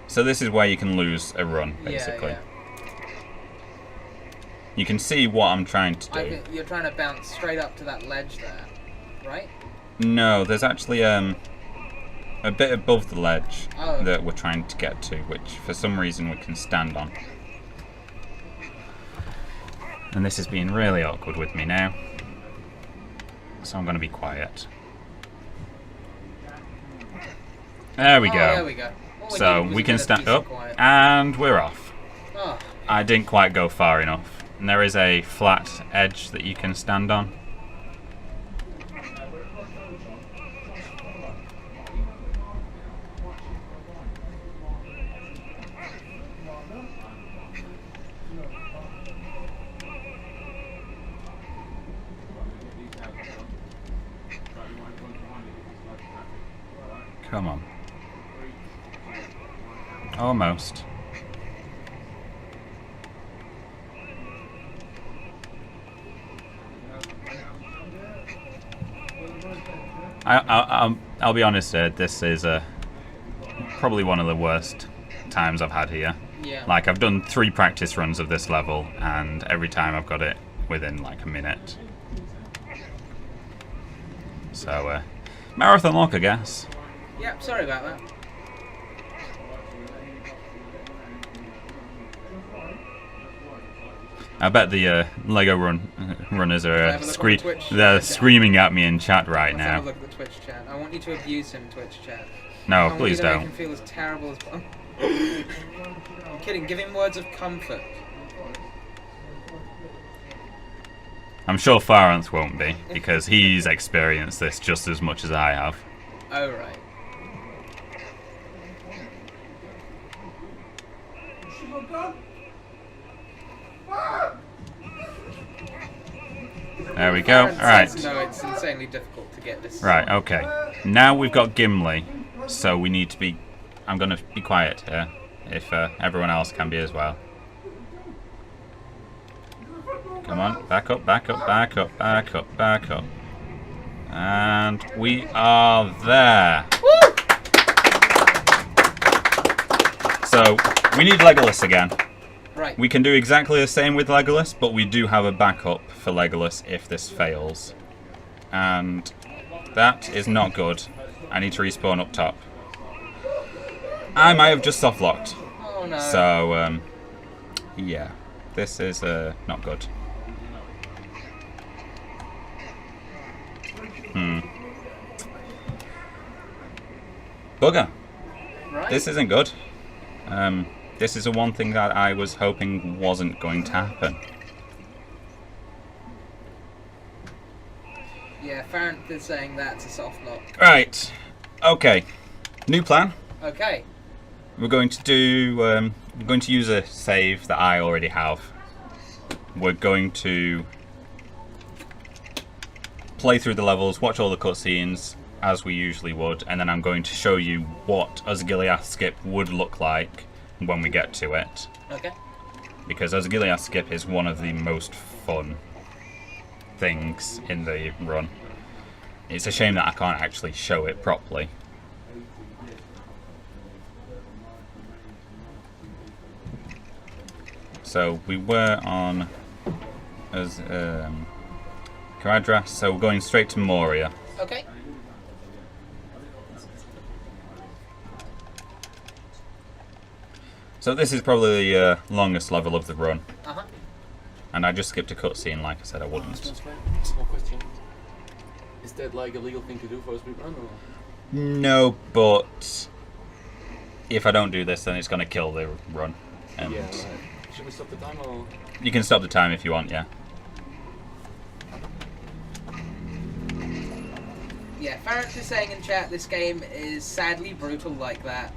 So this is where you can lose a run, basically. Yeah. You can see what I'm trying to do. You're trying to bounce straight up to that ledge there, right? No, there's actually a bit above the ledge Oh. that we're trying to get to, which for some reason we can stand on. And this has been really awkward with me now, so I'm going to be quiet. There we Oh, go. there we go. All So needed was we a can bit of stand peace and up, quiet. and we're off. Oh. I didn't quite go far enough. And there is a flat edge that you can stand on. Come on. Almost. I'll be honest, Ed, this is probably one of the worst times I've had here. Yeah. Like, I've done 3 practice runs of this level, and every time I've got it within like a minute. So, marathon luck, I guess. Yeah, sorry about that. I bet the Lego runners are Have a look on the Twitch they're chat. screaming at me in chat right Let's have a now. look at the Twitch chat. I want you to abuse him, Twitch chat. No, I please want you to don't. make him feel as terrible as possible. I'm kidding. Give him words of comfort. I'm sure Faranth won't be, because he's experienced this just as much as I have. Oh, right. There we go. Aaron Alright. says, no, it's insanely difficult to get this. Right, okay. Now we've got Gimli, so we need to be... I'm going to be quiet here, if everyone else can be as well. Come on, back up, back up, back up, back up, back up. And we are there. Woo! So, we need Legolas again. Right. We can do exactly the same with Legolas, but we do have a backup for Legolas if this fails. And that is not good. I need to respawn up top. I might have just soft-locked. Oh, no. So, yeah. This is not good. Bugger. Right. This isn't good. This is the one thing that I was hoping wasn't going to happen. Yeah, Farrant is saying that's a soft lock. Right. Okay. New plan. Okay. We're going to do. We're going to use a save that I already have. We're going to play through the levels, watch all the cutscenes as we usually would, and then I'm going to show you what Osgiliath Skip would look like when we get to it. Okay. Because Osgiliath Skip is one of the most fun things in the run. It's a shame that I can't actually show it properly. So we were on as Caradhras, so we're going straight to Moria. Okay. So this is probably the longest level of the run, Uh-huh. and I just skipped a cutscene like I said I wouldn't. Small question. Is that like a legal thing to do for a speedrun or? No, but if I don't do this, then it's going to kill the run. And Yeah, right. Should we stop the time or? you can stop the time if you want, yeah. Yeah, Farrant is saying in chat this game is sadly brutal like that.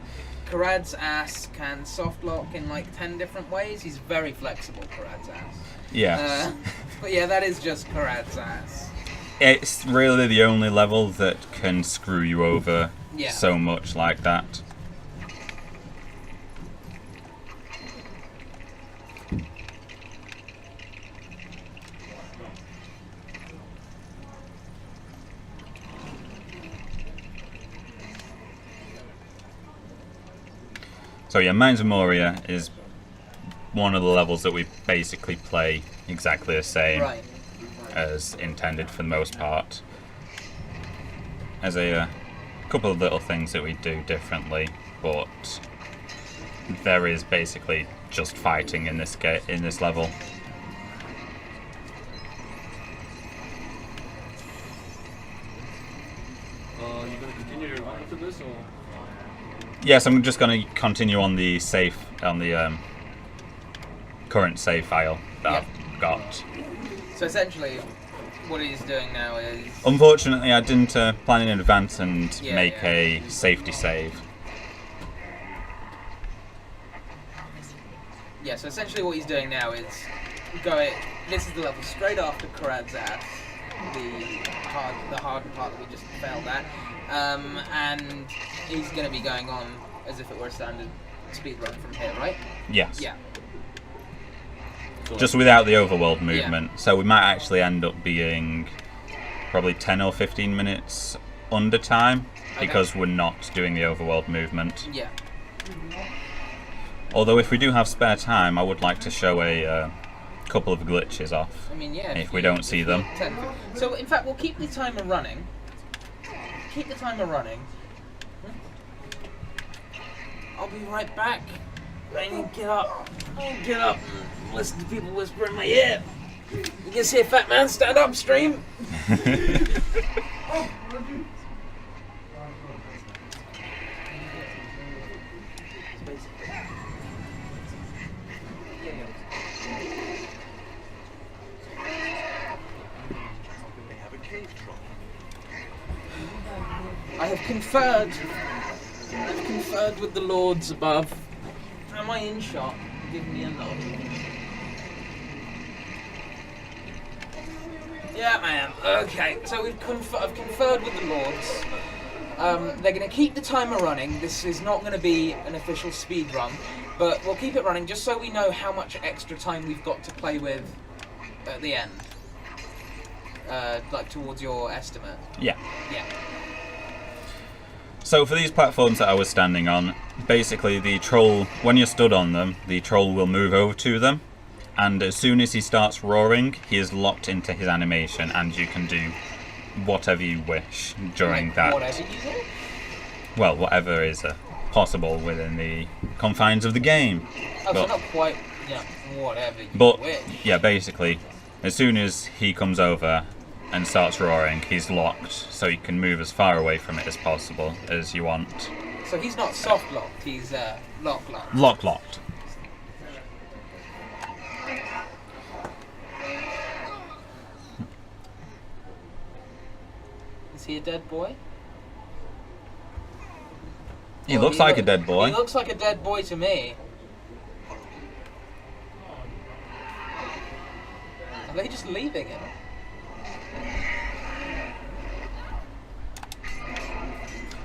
Karad's ass can soft lock in like 10 different ways. He's very flexible, Karad's ass. Yeah. But yeah, that is just Karad's ass. It's really the only level that can screw you over Yeah. so much like that. So yeah, Mines of Moria is one of the levels that we basically play exactly the same Right. as intended for the most part. As a a couple of little things that we do differently, but there is basically just fighting in this level. You gonna continue your run after this, or? Yes, I'm just going to continue on the current save file that I've got. So essentially, what he's doing now is... Unfortunately, I didn't plan in advance and Yeah, make yeah. a safety save. Yeah, so essentially what he's doing now is going... This is the level straight after Karad's ass, the hard part that we just failed at. And he's going to be going on as if it were a standard speedrun from here, right? Yes. Yeah. Just without the overworld movement. So we might actually end up being probably 10 or 15 minutes under time because we're not doing the overworld movement. Yeah. Although if we do have spare time, I would like to show a couple of glitches off. I mean, yeah. If we don't see them. So, in fact, we'll keep the timer running. Keep the timer running. I'll be right back. I need to get up. I'll get up and listen to people whisper in my ear. You can see a fat man stand up stream. They have a cave troll. I have conferred. I've conferred with the lords above. Am I in shot? Give me a nod. Yeah, I am. Okay, so I've conferred with the lords. They're going to keep the timer running. This is not going to be an official speed run, but we'll keep it running just so we know how much extra time we've got to play with at the end. Like towards your estimate. Yeah. Yeah. So for these platforms that I was standing on, basically the troll, when you're stood on them, the troll will move over to them, and as soon as he starts roaring, he is locked into his animation, and you can do whatever you wish during Like, that. Whatever you do? Well, whatever is possible within the confines of the game. Oh, so But- not quite, whatever you But wish. yeah, basically, as soon as he comes over and starts roaring, he's locked, so you can move as far away from it as possible as you want. So he's not soft locked, he's locked. Locked. Is he a dead boy? He Well, looks like a dead boy. He looks like a dead boy to me. Are they just leaving him?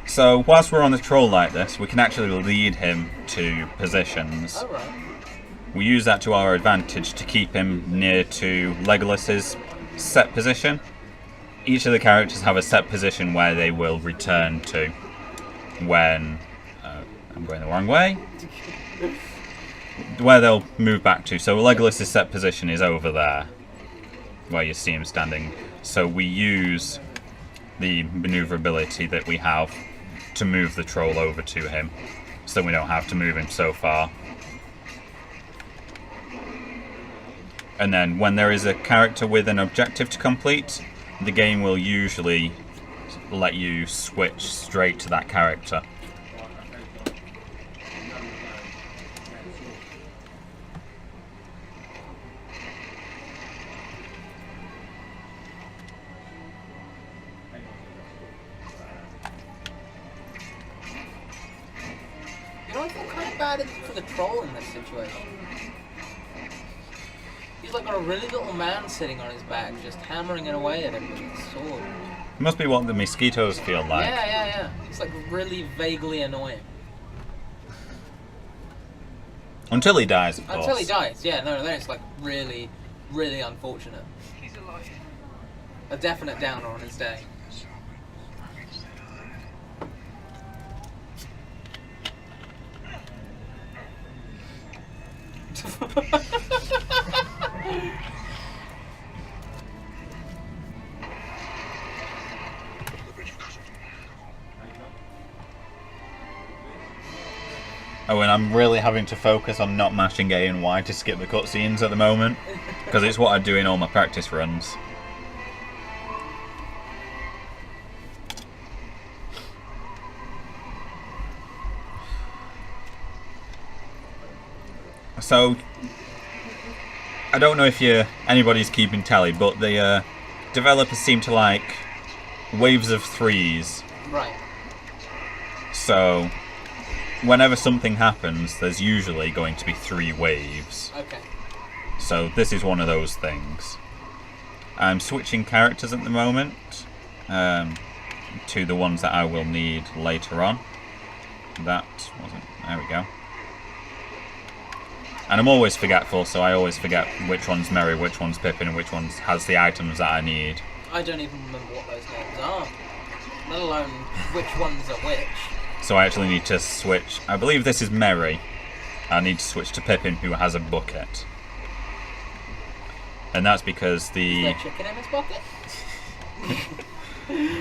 So whilst we're on the troll like this, we can actually lead him to positions. Alright. We use that to our advantage to keep him near to Legolas's set position. Each of the characters have a set position where they will return to when... I'm going the wrong way. Where they'll move back to. So Legolas's set position is over there, where you see him standing. So we use the maneuverability that we have to move the troll over to him, so we don't have to move him so far. And then when there is a character with an objective to complete, the game will usually let you switch straight to that character. You know, I feel kind of bad for the troll in this situation. He's like got a really little man sitting on his back, just hammering it away at him with his sword. It must be what the mosquitoes feel like. Yeah. It's like really vaguely annoying. Until he dies, of course. Until he dies, yeah, no, then it's like really, really unfortunate. He's alive. A definite downer on his day. The bridge of Ozotuh. Oh, and I'm really having to focus on not mashing A and Y to skip the cutscenes at the moment, because it's what I do in all my practice runs. So, I don't know if anybody's keeping tally, but the developers seem to like waves of 3s. Right. So, whenever something happens, there's usually going to be 3 waves. Okay. So this is one of those things. I'm switching characters at the moment to the ones that I will need later on. That wasn't... There we go. And I'm always forgetful, so I always forget which one's Merry, which one's Pippin, and which one has the items that I need. I don't even remember what those names are, let alone which ones are which. So I actually need to switch. I believe this is Merry. I need to switch to Pippin, who has a bucket. And that's because Is the... there chicken in his bucket?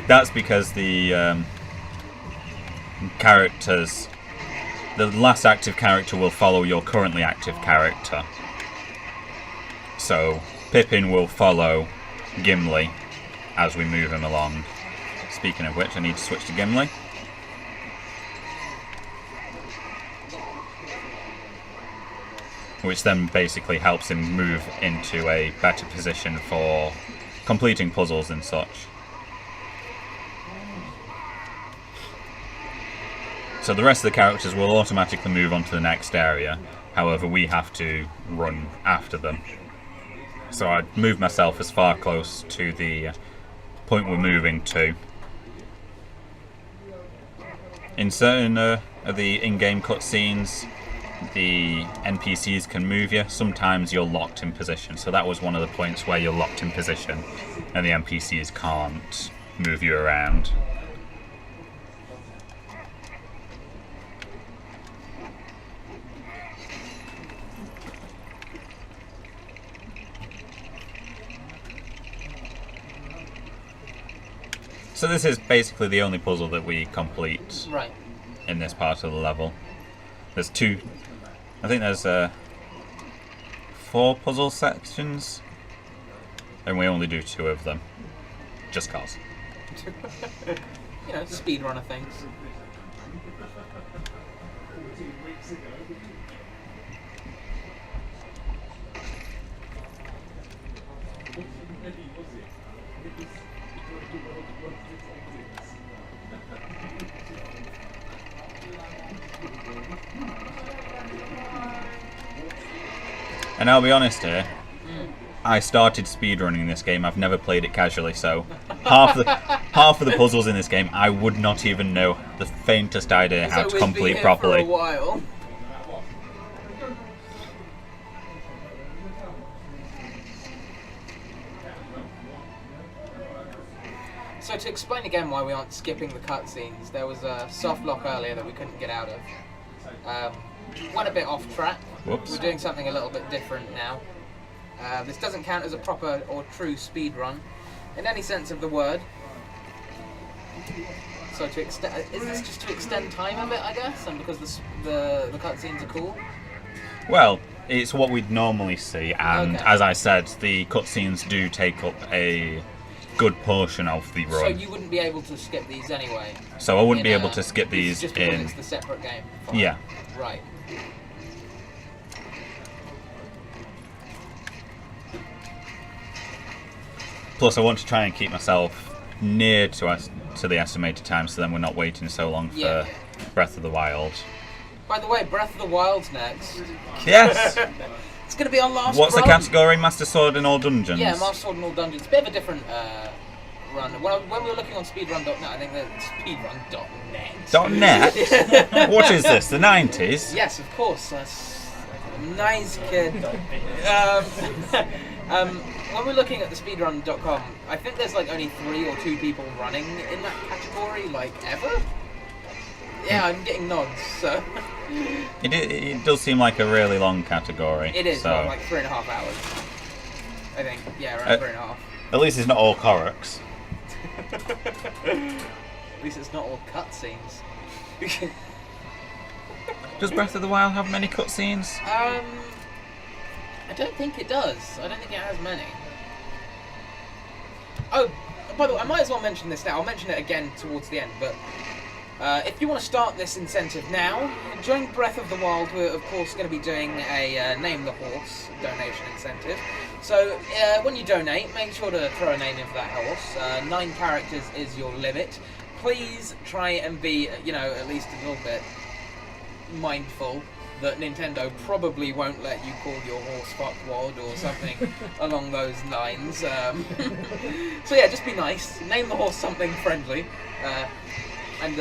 That's because the characters... The last active character will follow your currently active character. So, Pippin will follow Gimli as we move him along. Speaking of which, I need to switch to Gimli. Which then basically helps him move into a better position for completing puzzles and such. So the rest of the characters will automatically move on to the next area, however we have to run after them. So I move myself as far close to the point we're moving to. In certain of the in-game cutscenes, the NPCs can move you. Sometimes you're locked in position, so that was one of the points where you're locked in position and the NPCs can't move you around. So this is basically the only puzzle that we complete Right. in this part of the level. There's 2, I think there's 4 puzzle sections, and we only do 2 of them, just cause. You know, speedrunner things. And I'll be honest here, I started speedrunning this game. I've never played it casually, so half of the puzzles in this game I would not even know the faintest idea how So to we've complete been here properly. For a while. So to explain again why we aren't skipping the cutscenes, there was a soft lock earlier that we couldn't get out of. Went a bit off track. Whoops. We're doing something a little bit different now. This doesn't count as a proper or true speed run in any sense of the word. So to extend, is this just to extend time a bit, I guess, and because the cutscenes are cool? Well, it's what we'd normally see, and Okay. as I said, the cutscenes do take up a good portion of the So run. you wouldn't be able to skip these anyway. So I wouldn't be in, able to skip these just because in. it's the separate game. Fine. Yeah. Right. Plus, I want to try and keep myself near to the estimated time, so then we're not waiting so long for Yeah. Breath of the Wild. By the way, Breath of the Wild's next. Yes. It's going to be our last What's run. the category? Master Sword in all dungeons. Yeah, Master Sword in all dungeons. Bit of a different run. When we were looking on speedrun.net, I think that speedrun.net. .net? What is this? The 90s? Yes, of course. That's a nice kid. When we're looking at the speedrun.com, I think there's like only 3 or 2 people running in that category, like ever. Yeah, I'm getting nods. So It does seem like a really long category. it is So. what, like 3.5 hours. I think. Yeah, around 3.5. At least it's not all Koroks. At least it's not all cutscenes. Does Breath of the Wild have many cutscenes? I don't think it does. I don't think it has many. Oh, by the way, I might as well mention this now. I'll mention it again towards the end, but if you want to start this incentive now, during Breath of the Wild, we're of course going to be doing a Name the Horse donation incentive. So when you donate, make sure to throw a name in for that horse. 9 characters is your limit. Please try and be, you know, at least a little bit mindful that Nintendo probably won't let you call your horse fuckwad or something along those lines. So yeah, just be nice. Name the horse something friendly, and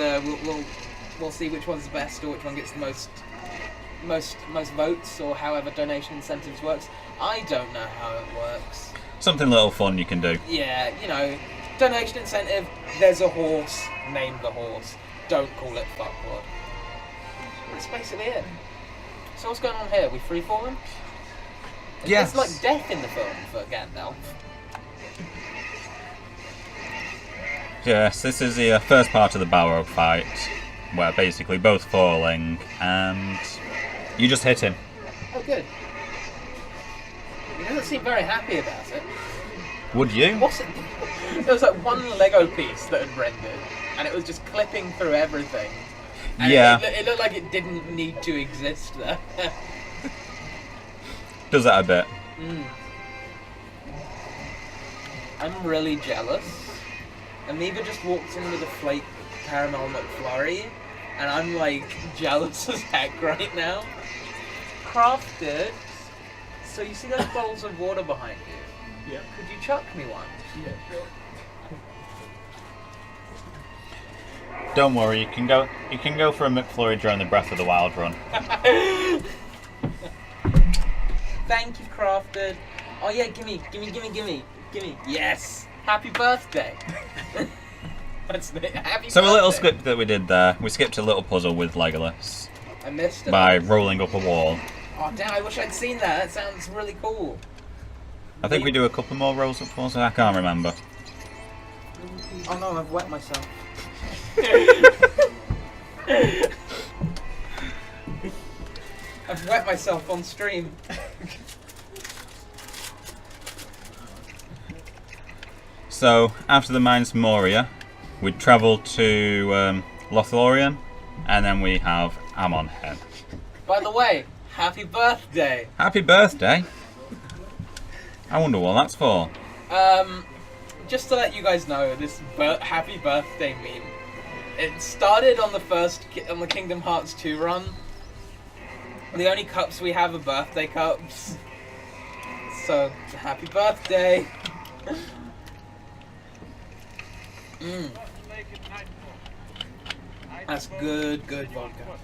we'll see which one's the best or which one gets the most votes, or however donation incentives works. I don't know how it works. Something little fun you can do. Yeah, you know, donation incentive. There's a horse. Name the horse. Don't call it fuckwad. That's basically it. So what's going on here? We freefalling? Yes. It's like death in the film for Gandalf. Yes, this is the first part of the Balrog fight, where basically both falling, and you just hit him. Oh, good. He doesn't seem very happy about it. Would you? What's it? There was like one Lego piece that had rendered, and it was just clipping through everything. And yeah. It looked like it didn't need to exist there. Does that a bit. I'm really jealous. Amoeba just walked in with a flake caramel McFlurry, and I'm like jealous as heck right now. Crafted. So you see those bowls of water behind you? Yeah. Could you chuck me one? Yeah, sure. Don't worry, you can go for a McFlurry during the Breath of the Wild run. Thank you, Crafted. Oh yeah, gimme. Yes! Happy birthday! That's the happy So a little birthday. skip that we did there, we skipped a little puzzle with Legolas I missed it. by rolling up a wall. Oh damn, I wish I'd seen that. That sounds really cool. I think we do a couple more rolls up walls, I can't remember. Oh no, I've wet myself. I've wet myself on stream. So, after the Mines Moria, we travel to Lothlorien, and then we have Amonhead. By the way, happy birthday. Happy birthday! I wonder what that's for. Just to let you guys know, this happy birthday meme, it started on the Kingdom Hearts 2 run. The only cups we have are birthday cups. So, happy birthday. That's good vodka.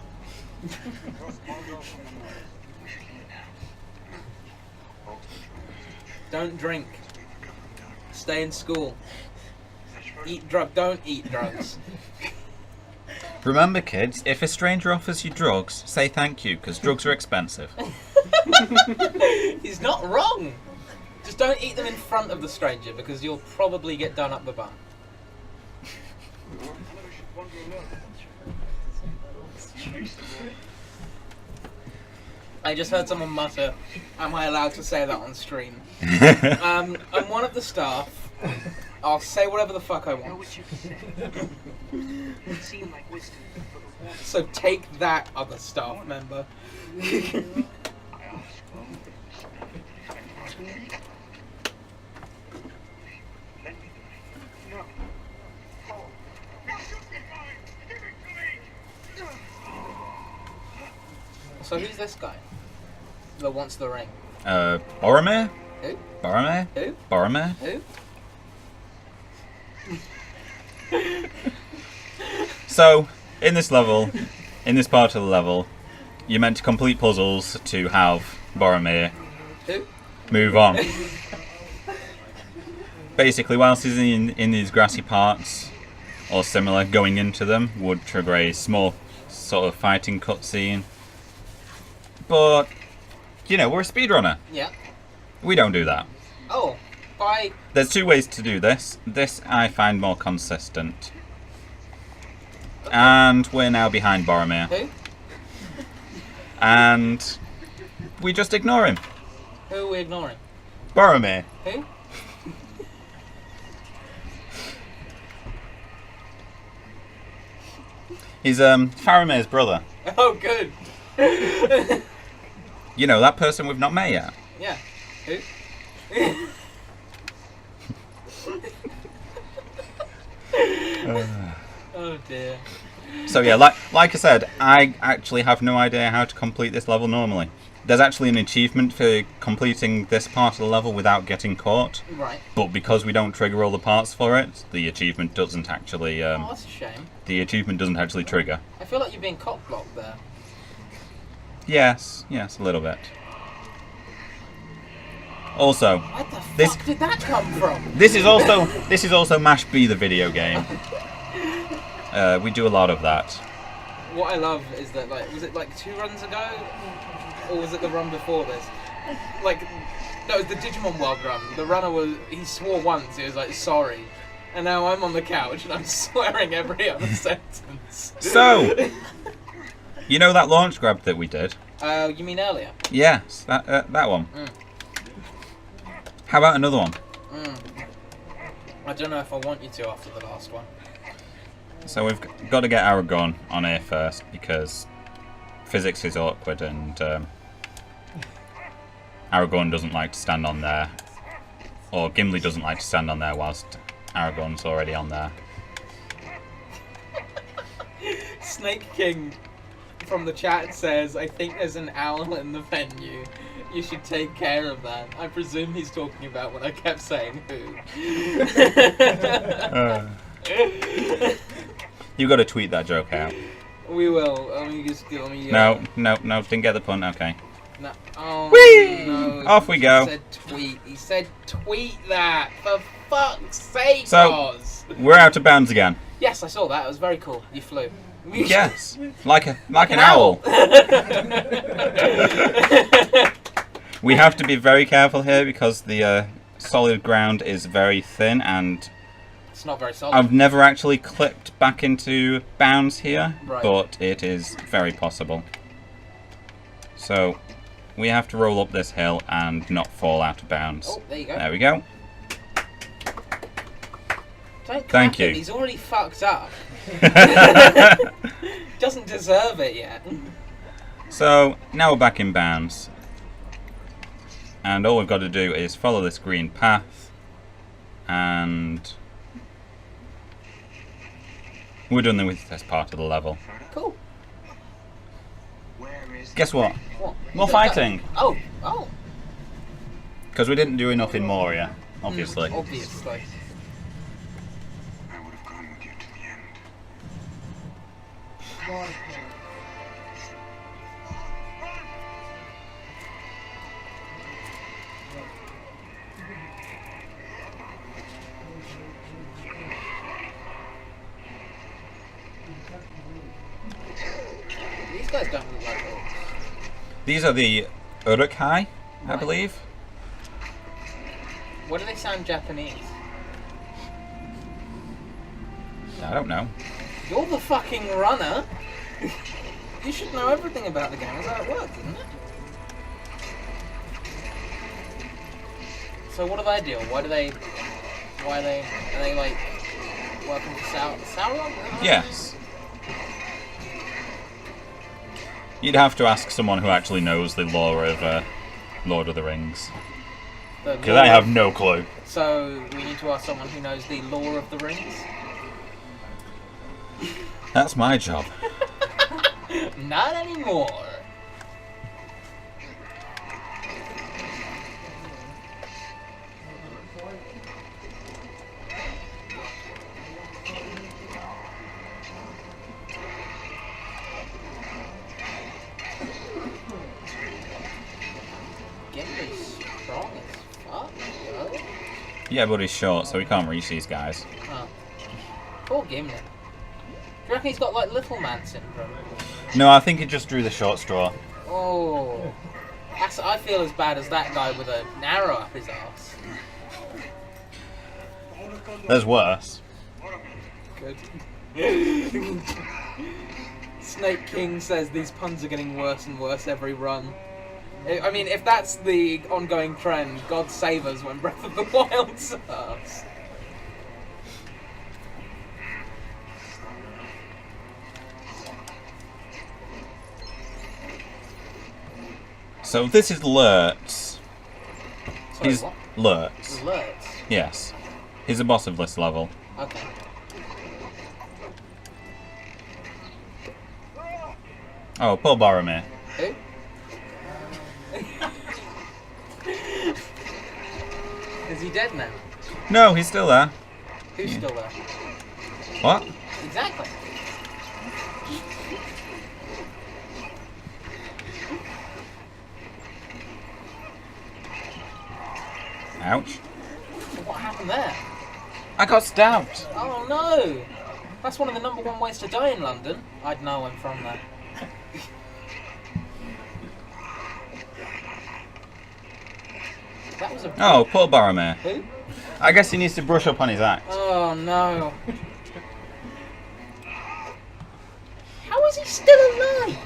Don't drink. Stay in school. Don't eat drugs. Remember, kids, if a stranger offers you drugs, say thank you, because drugs are expensive. He's not wrong. Just don't eat them in front of the stranger, because you'll probably get done up the bum. I just heard someone mutter, "Am I allowed to say that on stream?" I'm one of the staff. I'll say whatever the fuck I Know want. what you say. It seemed like wisdom, but the water So take that, other staff member. I ask. Let me do it. No. Oh. Now shoot me, mine. Give it to me. So who's this guy that wants the ring? Boromir? Who? Boromir? Who? Boromir? Who? So, in this part of the level, you're meant to complete puzzles to have Boromir Who? move on. Basically, whilst he's in these grassy parts, or similar, going into them would trigger a small sort of fighting cutscene. But, you know, we're a speedrunner. Yeah. We don't do that. Oh, bye. There's 2 ways to do this. This I find more consistent. And we're now behind Boromir. Who? and we just ignore him. Who are we ignoring? Boromir. Who? He's Faramir's brother. Oh, good. You know, that person we've not met yet. Yeah. Who? Oh dear. So yeah, like I said, I actually have no idea how to complete this level normally. There's actually an achievement for completing this part of the level without getting caught. Right. But because we don't trigger all the parts for it, the achievement doesn't actually. Oh, that's a shame. The achievement doesn't actually trigger. I feel like you're being cock blocked there. Yes, a little bit. Also, Where the this fuck did that come from? this is also Mash B, the video game. We do a lot of that. What I love is that, like, was it like 2 runs ago? Or was it the run before this? Like, no, it was the Digimon World run. The runner he swore once, he was like, sorry. And now I'm on the couch and I'm swearing every other sentence. So, you know that launch grab that we did? You mean earlier? Yes, that one. How about another one? I don't know if I want you to after the last one. So we've got to get Aragorn on here first because physics is awkward and Aragorn doesn't like to stand on there. Or Gimli doesn't like to stand on there whilst Aragorn's already on there. Snake King from the chat says, I think there's an owl in the venue. You should take care of that. I presume he's talking about when I kept saying who. You've got to tweet that joke out. We will. No, didn't get the pun, okay. No. Oh, Whee! no. Off we go. He said tweet. He said tweet that. For fuck's sake, So, Oz. we're out of bounds again. Yes, I saw that. It was very cool. You flew. Yes, like an owl. We have to be very careful here because the solid ground is very thin and It's not very solid. I've never actually clipped back into bounds here, Right. but it is very possible. So we have to roll up this hill and not fall out of bounds. Oh, there you go. There we go. Don't Thank clap you. him. He's already fucked up. Doesn't deserve it yet. So now we're back in bounds. And all we've got to do is follow this green path and we're done with this part of the level. Cool. Where is Guess what? What? More You got fighting. that? Oh. Because we didn't do enough in Moria, obviously. Obviously. I would have gone with you to the end. These guys don't look like orcs. These are the Uruk-hai, I Right. believe. What do they sound Japanese? I don't know. You're the fucking runner. You should know everything about the game. That's how it works, isn't it? So what do they do? Are they like welcome to Sauron? Yes. You'd have to ask someone who actually knows the lore of Lord of the Rings. Because I have no clue. So we need to ask someone who knows the lore of the rings? That's my job. Not anymore. Gimli's strong as fuck, yo. Yeah, but he's short, so we can't reach these guys. Oh. Poor Gimli. Do you reckon he's got like little man syndrome? No, I think he just drew the short straw. Oh. I feel as bad as that guy with an arrow up his ass. There's worse. Good. Snake King says these puns are getting worse and worse every run. I mean, if that's the ongoing trend, God save us when Breath of the Wild starts. So this is Lurtz. Sorry, He's what? Lurtz. Alerts. Yes. He's a boss of this level. Okay. Oh, poor Boromir. Who? Is he dead now? No, he's still there. Who's still there? What? Exactly. Ouch. What happened there? I got stabbed. Oh no! That's one of the #1 ways to die in London. I'd know I'm from there. That was a... Oh, poor Boromir. Who? I guess he needs to brush up on his act. Oh no. How is he still alive?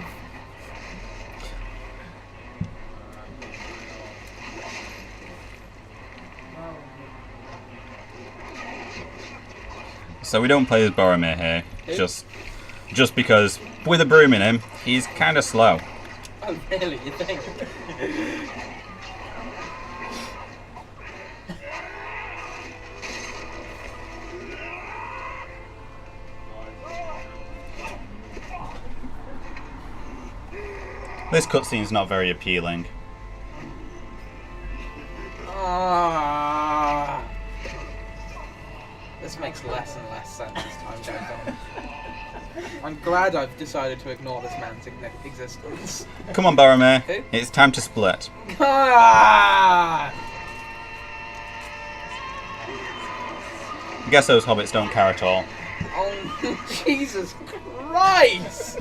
So we don't play as Boromir here, Who? just because with a broom in him, he's kind of slow. Oh really, you think? This cutscene's not very appealing. Ah. This makes less and less sense as time goes on. I'm glad I've decided to ignore this man's existence. Come on, Boromir. Who? It's time to split. Ah! I guess those hobbits don't care at all. Oh, Jesus Christ!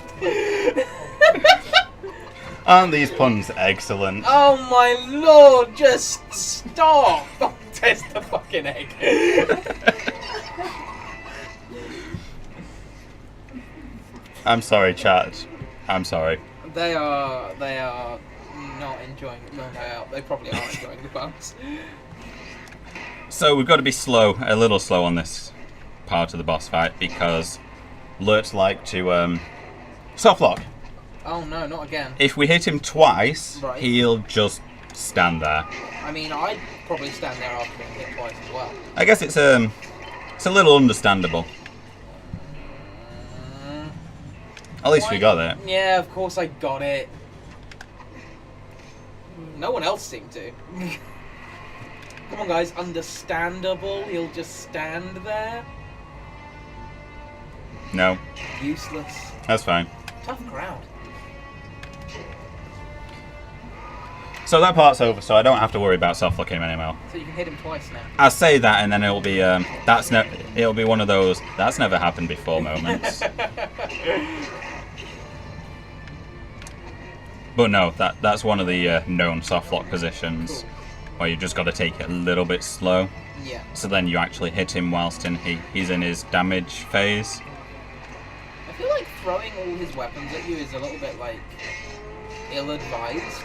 Aren't these puns excellent? Oh my lord, just stop! Oh, there's the fucking egg. I'm sorry, chat. I'm sorry. They are not enjoying it. No, they probably are enjoying the puns. So we've got to be slow, a little slow on this part of the boss fight because Lurtz like to soft lock. Oh no, not again. If we hit him twice, Right. he'll just stand there. I mean, I'd probably stand there after being hit twice as well. I guess it's a little understandable. At least we got it. Yeah, of course I got it. No one else seemed to. Come on, guys, understandable. He'll just stand there. No, Useless. that's fine. Tough crowd. So that part's over, so I don't have to worry about soft locking him anymore. So you can hit him twice now. I'll say that, and then it'll be it'll be one of those that's never happened before moments. But no, that's one of the known soft lock positions Cool. where you just got to take it a little bit slow. Yeah. So then you actually hit him whilst he's in his damage phase. I feel like throwing all his weapons at you is a little bit like ill-advised.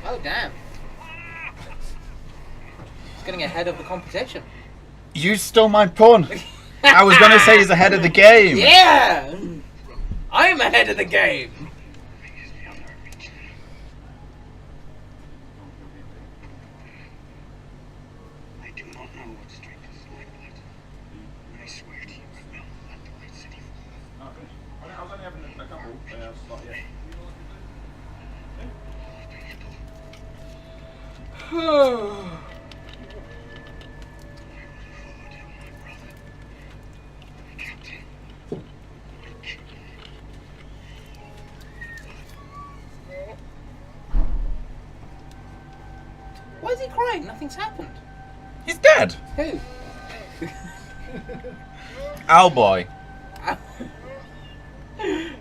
Oh damn! He's getting ahead of the competition. You stole my pun. I was gonna say he's ahead of the game. Yeah! I'm ahead of the game! I do not know what strength is like that. But I swear to you, I will let the White City fall. I was only having a couple slot, yeah. Why is he crying? Nothing's happened. He's dead. Who? Owlboy.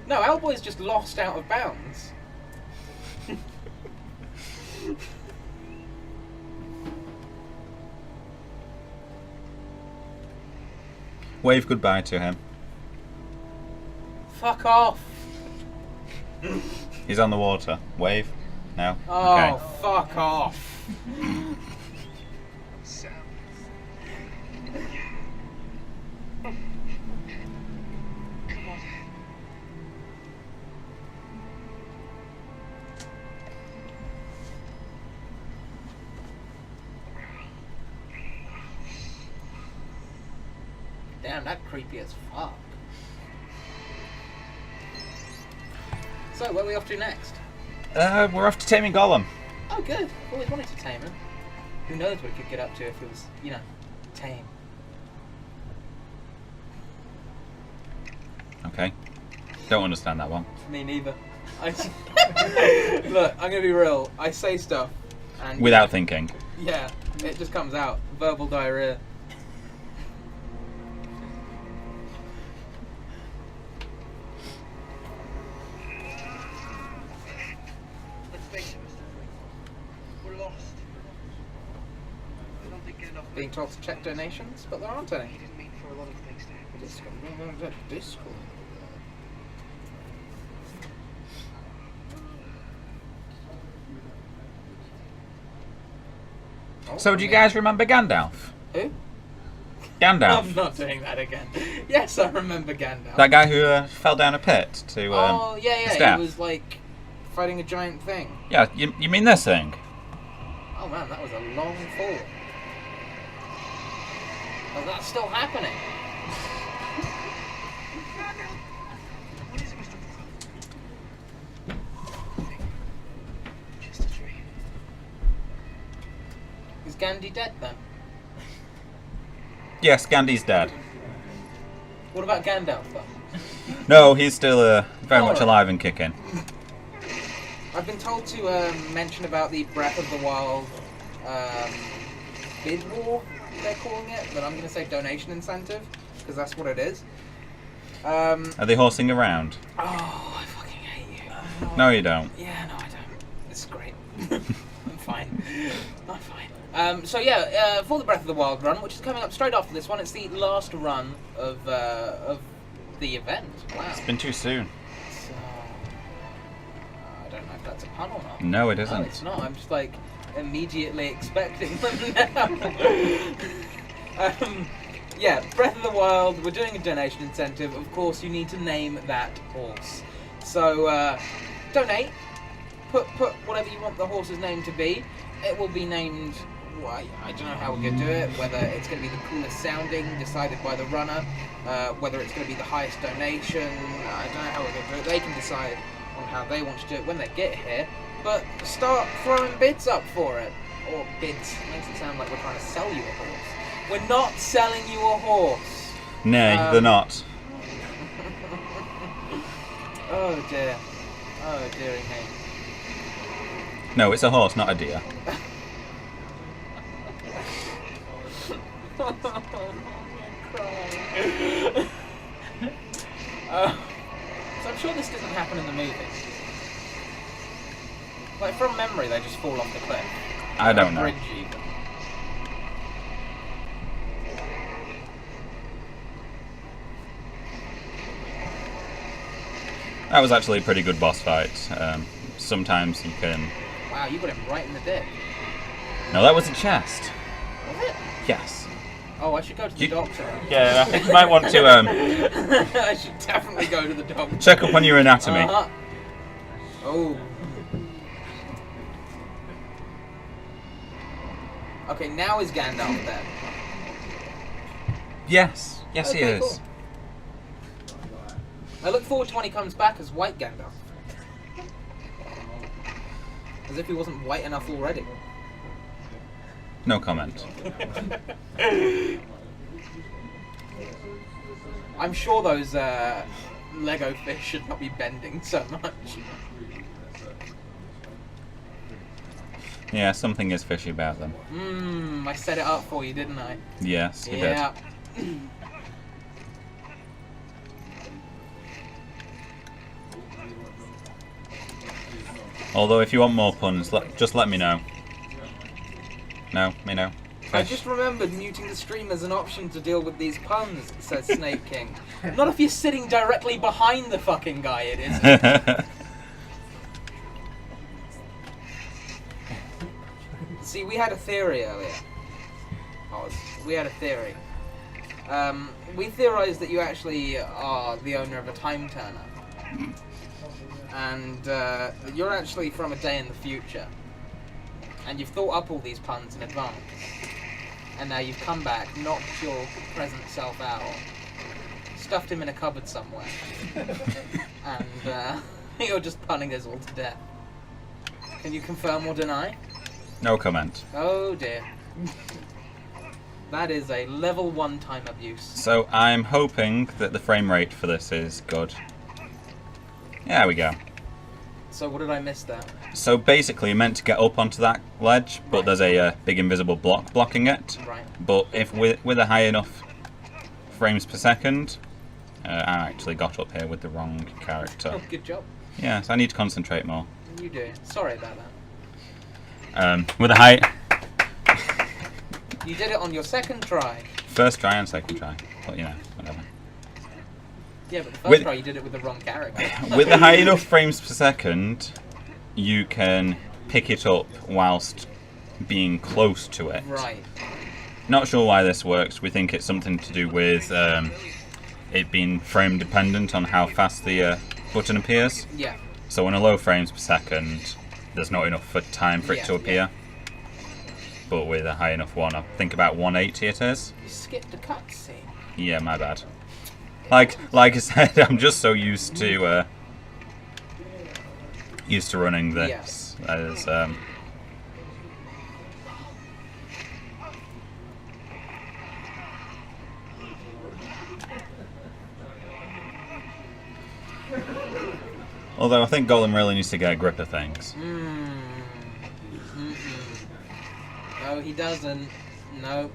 No, Owlboy's just lost out of bounds. Wave goodbye to him. Fuck off. He's on the water. Wave. No. Oh, Okay. fuck off. Sam. Come on. Damn, that creepy as fuck. So, where are we off to next? We're off to taming Gollum. Oh, good. I've always wanted to tame him. Who knows what he could get up to if it was, you know, tame. Okay. Don't understand that one. Me neither. Look, I'm gonna be real. I say stuff, and Without thinking. yeah, it just comes out. Verbal diarrhea. Let's face it, Mr. Drake. We're lost. I don't think enough. Being told to check donations, but there aren't any. He didn't mean for a lot of things to happen. Discord. So, do you guys remember Gandalf? Who? Gandalf. I'm not doing that again. Yes, I remember Gandalf. That guy who fell down a pit to. Oh, yeah, his yeah. death. He was like fighting a giant thing. Yeah, you mean this thing? Oh man, that was a long fall. Oh, that's still happening. What is it, Mr. Drake? Just a dream. Is Gandhi dead then? Yes, Gandhi's dead. What about Gandalf though? No, he's still very much Alright. alive and kicking. I've been told to mention about the Breath of the Wild bid war, they're calling it, but I'm going to say donation incentive, because that's what it is. Are they horsing around? Oh, I fucking hate you. No, you don't. Yeah, no, I don't. It's great. I'm fine. I'm fine. So yeah, for the Breath of the Wild run, which is coming up straight after this one, it's the last run of the event. Wow. It's been too soon. So, I don't know if that's a pun or not. No, it No, isn't. it's not. I'm just like immediately expecting them now. Yeah, Breath of the Wild. We're doing a donation incentive. Of course, you need to name that horse. So donate. Put whatever you want the horse's name to be. It will be named. Well, I don't know how we're going to do it. Whether it's going to be the coolest sounding, decided by the runner. Whether it's going to be the highest donation. I don't know how we're going to do it. They can decide on how they want to do it when they get here. But start throwing bids up for it. Or bids. Makes it sound like we're trying to sell you a horse. We're not selling you a horse. Nay, they're not. Oh dear. Oh dearie me. No, it's a horse, not a deer. I'm crying. So I'm sure this doesn't happen in the movie. Like from memory, they just fall off the cliff. I don't know. Bridge even. That was actually a pretty good boss fight. Sometimes you can... Wow, you got him right in the dick. No, that was a chest. Was it? Yes. Oh, I should go to the You- doctor. Yeah, I think you might want to I should definitely go to the doctor. check up on your anatomy. Uh-huh. Oh. Okay, now is Gandalf there? Yes. Yes, he Okay, is. cool. I look forward to when he comes back as white Gandalf. As if he wasn't white enough already. No comment. I'm sure those Lego fish should not be bending so much. Yeah, something is fishy about them. I set it up for you, didn't I? Yes, you Yeah. Although if you want more puns, just let me know. No, me no. I just remembered muting the stream as an option to deal with these puns, says Snake King. Not if you're sitting directly behind the fucking guy, it isn't. See, we had a theory earlier. We had a theory. We theorized that you actually are the owner of a time turner. And you're actually from a day in the future. And you've thought up all these puns in advance. And now you've come back, knocked your present self out, stuffed him in a cupboard somewhere, and you're just punning us all to death. Can you confirm or deny? No comment. Oh dear. That is a level 1 time abuse. So I'm hoping that the frame rate for this is good. There we go. So what did I miss there? So basically you're meant to get up onto that ledge, but there's a big invisible block blocking it. Right. But if with a high enough frames per second, I actually got up here with the wrong character. Oh, good job. Yeah, so I need to concentrate more. You do. Sorry about that. With a high... You did it on your second try. First try and second try. But, you know, whatever. Yeah, but the first try you did it with the wrong character. With the high enough frames per second, you can pick it up whilst being close to it. Right. Not sure why this works. We think it's something to do with it being frame dependent on how fast the button appears. Yeah. So on a low frames per second, there's not enough for time for it to appear. But with a high enough one, I think about 180 it is. You skipped a cutscene. Yeah, my bad. Like I said, I'm just so used to running this as although I think Golem really needs to get a grip of things. No, he doesn't. No.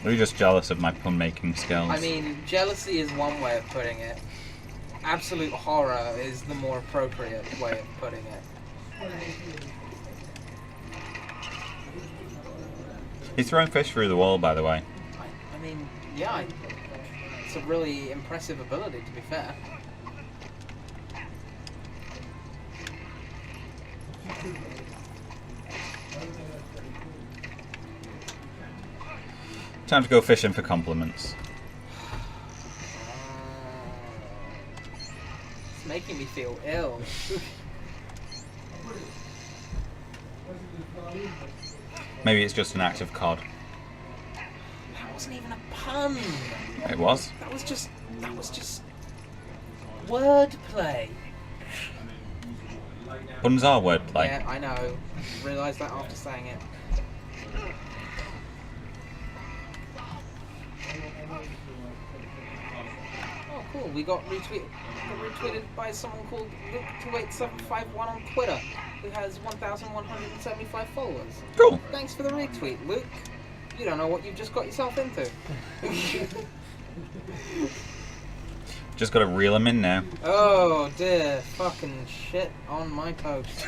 Are you just jealous of my pun making skills? I mean, jealousy is one way of putting it. Absolute horror is the more appropriate way of putting it. He's throwing fish through the wall, by the way. I mean, yeah, it's a really impressive ability, to be fair. Time to go fishing for compliments. It's making me feel ill. Maybe it's just an act of COD. That wasn't even a pun. It was. That was just wordplay. Puns are wordplay. Yeah, I know. Realised that after saying it. Oh, cool. We got retweeted by someone called Luke28751 on Twitter, who has 1,175 followers. Cool. Thanks for the retweet, Luke. You don't know what you've just got yourself into. Just gotta reel him in now. Oh dear, fucking shit on my post.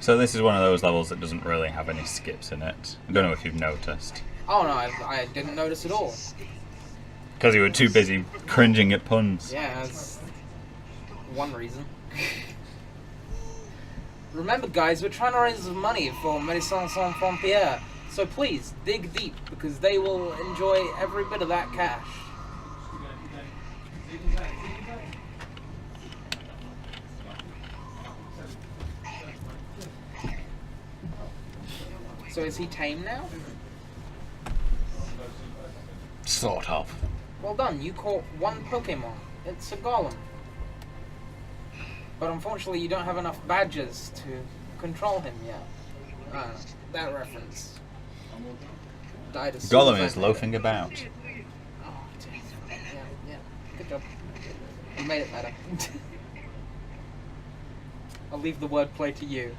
So this is one of those levels that doesn't really have any skips in it. I don't know if you've noticed. Oh no, I didn't notice at all. Because you were too busy cringing at puns. Yeah, that's one reason. Remember guys, we're trying to raise some money for Médecins Sans Frontières, so please, dig deep, because they will enjoy every bit of that cash. So is he tame now? Sort of. Well done, you caught one Pokemon. It's a Golem. But unfortunately you don't have enough badges to control him yet. That reference died as soon as Golem I is heard loafing it. about. Oh, dear. Yeah, Good job. You made it better. I'll leave the wordplay to you.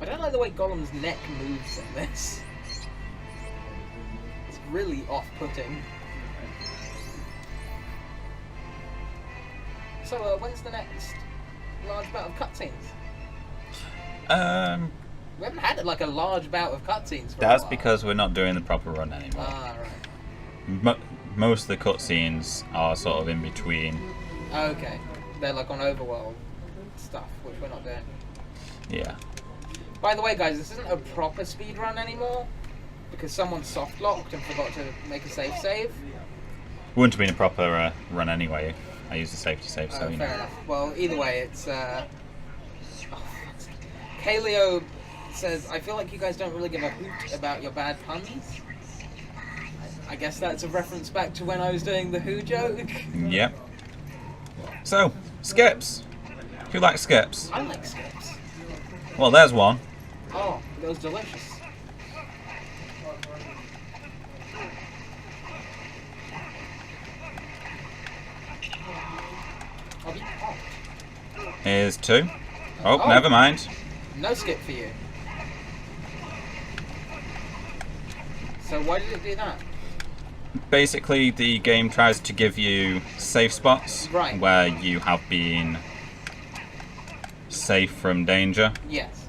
I don't like the way Gollum's neck moves in this. It's really off-putting. So, when's the next large bout of cutscenes? We haven't had like a large bout of cutscenes for That's a while. because we're not doing the proper run anymore. Ah, right. Most of the cutscenes are sort of in between. Okay. They're like on overworld stuff, which we're not doing. Yeah. By the way, guys, this isn't a proper speedrun anymore because someone soft-locked and forgot to make a save. Wouldn't have been a proper run anyway. I used the safety save, so Oh, you fair know. enough. Well, either way, it's Kaleo says, I feel like you guys don't really give a hoot about your bad puns. I guess that's a reference back to when I was doing the Who joke. Yep. So, skips. Who likes skips? I like skips. Well, there's one. Oh, it was delicious. I'll be hot. Here's two. Oh, Oh. never mind. No skip for you. So why did it do that? Basically, the game tries to give you safe spots Right. where you have been safe from danger. Yes.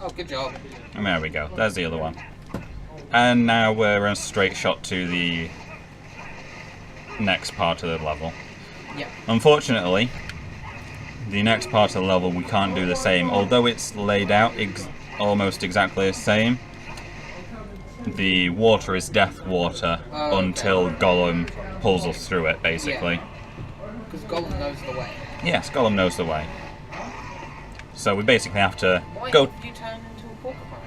Oh, good job. And there we go. There's the other one. And now we're a straight shot to the next part of the level. Yeah. Unfortunately, the next part of the level we can't do the same. Although it's laid out almost exactly the same, the water is death water Oh, okay. until Gollum pulls us through it, basically. Because Gollum knows the way. Yes, Gollum knows the way. So we basically have to Why go... have you turned into a porcupine?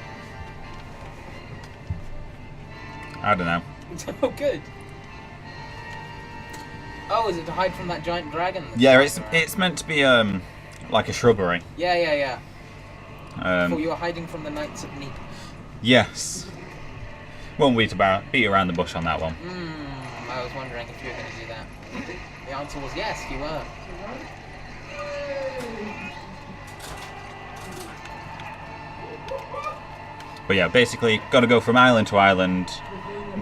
I don't know. Oh, good. Oh, is it to hide from that giant dragon? that's Yeah, flying around? it's meant to be like a shrubbery. Yeah. Well, you are hiding from the Knights of Neep. Yes. Won't beat around the bush on that one. I was wondering if you were going to do that. The answer was yes, you were. But yeah, basically, got to go from island to island,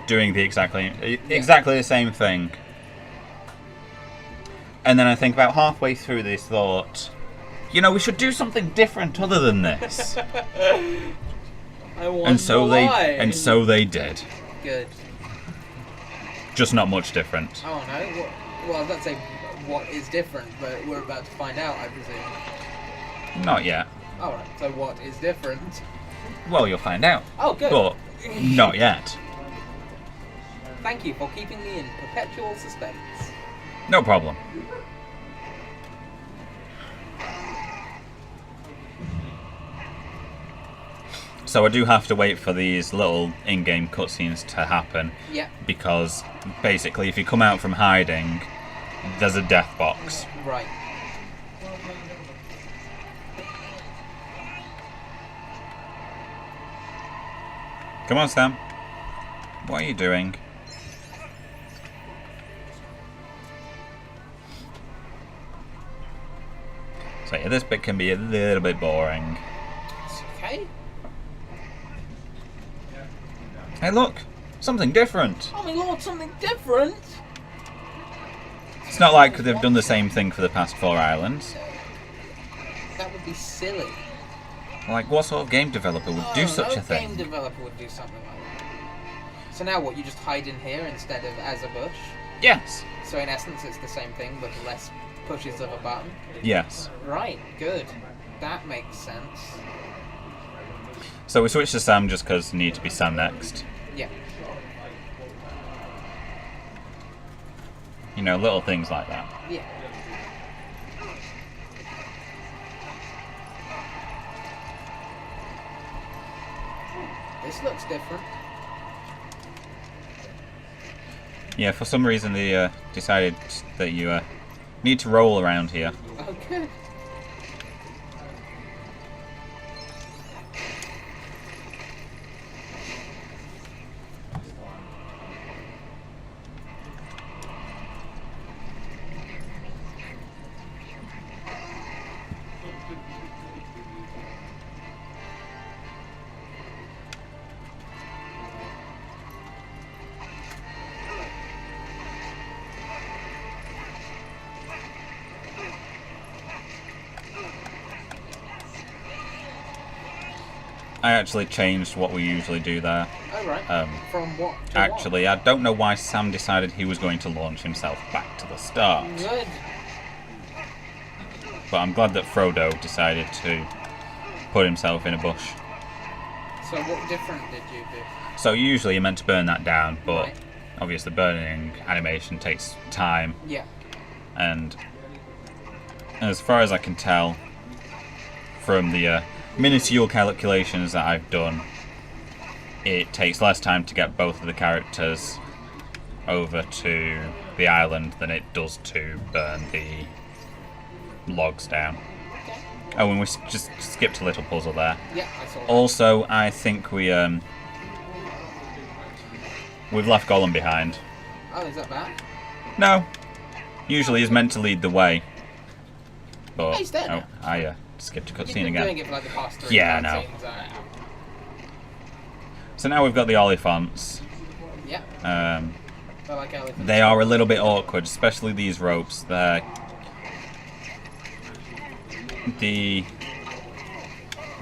doing the exactly the same thing. And then I think about halfway through this thought, you know, we should do something different other than this. I wonder and so why. they did. Good. Just not much different. Oh no. Well, I was about to say what is different, but we're about to find out, I presume. Not yet. Alright, so what is different? Well, you'll find out. Oh, good. But not yet. Thank you for keeping me in perpetual suspense. No problem. So I do have to wait for these little in-game cutscenes to happen. Yeah. Because basically, if you come out from hiding, there's a death box. Right. Come on, Sam. What are you doing? So yeah, this bit can be a little bit boring. It's okay. Hey, look! Something different! Oh my lord, something different! It's not like they've done the same thing for the past 4 islands. That would be silly. Like, what sort of game developer would do such no a thing? game developer would do something like that. So now what, you just hide in here instead of as a bush? Yes. So in essence it's the same thing, but less pushes of a button? Yes. Right, good. That makes sense. So we switched to Sam just because need to be Sam next. Yeah. You know, little things like that. Yeah. This looks different. Yeah, for some reason they decided that you need to roll around here. Oh, good. I actually changed what we usually do there. Oh, right. From what to Actually, I don't know why Sam decided he was going to launch himself back to the start. what? Good. But I'm glad that Frodo decided to put himself in a bush. So what different did you do? So usually you're meant to burn that down, but Right. obviously burning animation takes time. Yeah. And as far as I can tell from the minuscule calculations that I've done, it takes less time to get both of the characters over to the island than it does to burn the logs down. Oh, and we just skipped a little puzzle there. Yeah, I saw that. Also, I think we've left Gollum behind. Oh, is that bad? No, usually he's meant to lead the way. But Oh, he's there now. I skipped a You've cutscene been again. doing it for like the past 3 Yeah, I know. cutscenes, So now we've got the Oliphants. Yeah, Um, I like elephants. they are a little bit awkward, especially these ropes. The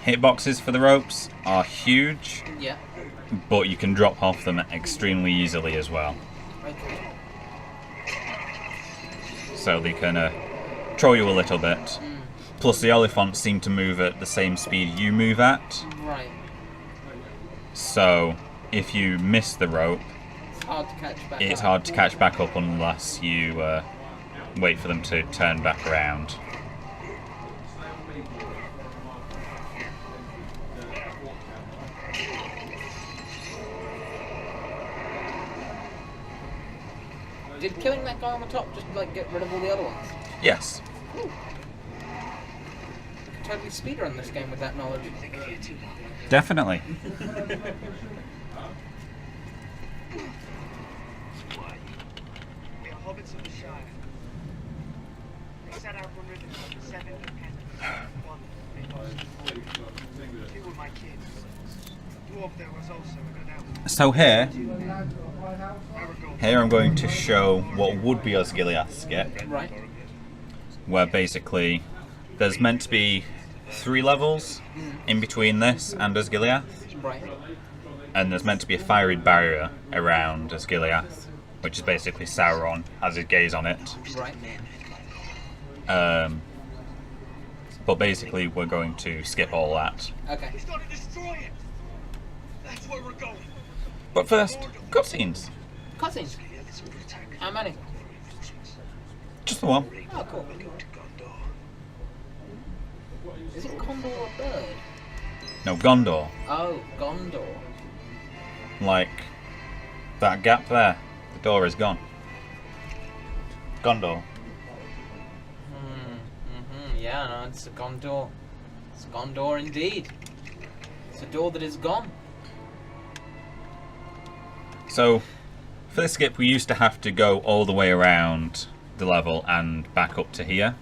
hitboxes for the ropes are huge, Yeah. but you can drop off them extremely easily as well. Okay. So they can throw you a little bit. Plus the Oliphants seem to move at the same speed you move at. Right. So if you miss the rope, It's hard to catch back it's up. hard to catch back up unless you wait for them to turn back around. Did killing that guy on the top just like get rid of all the other ones? Yes. Totally speedrun this game with that knowledge. Definitely. We are hobbits of the Shire. We set out on rhythm of 7 dependents. One, two were my kids. Dwarf there was also a good elf. So here Aragorn. I'm going to show what would be Osgiliath's skip, Right. where basically there's meant to be 3 levels in between this and Osgiliath, Right. and there's meant to be a fiery barrier around Osgiliath, which is basically Sauron has his gaze on it. Right. But basically we're going to skip all that. Okay. He's got to destroy it. That's where we're going. But first, cutscenes. Cutscenes. How many? Just the one. Oh, cool. Is it Condor or Bird? No, Gondor. Oh, Gondor. Like that gap there. The door is gone. Gondor. Yeah, no, it's a Gondor. It's Gondor indeed. It's a door that is gone. So, for this skip we used to have to go all the way around the level and back up to here.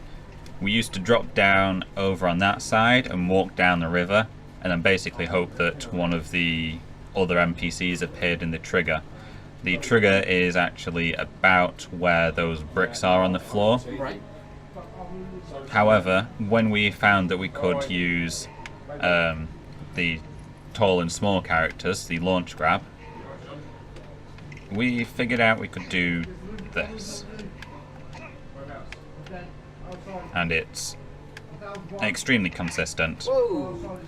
We used to drop down over on that side and walk down the river and then basically hope that one of the other NPCs appeared in the trigger. The trigger is actually about where those bricks are on the floor. Right. However, when we found that we could use the tall and small characters, the launch grab, we figured out we could do this. And it's extremely consistent. Whoa.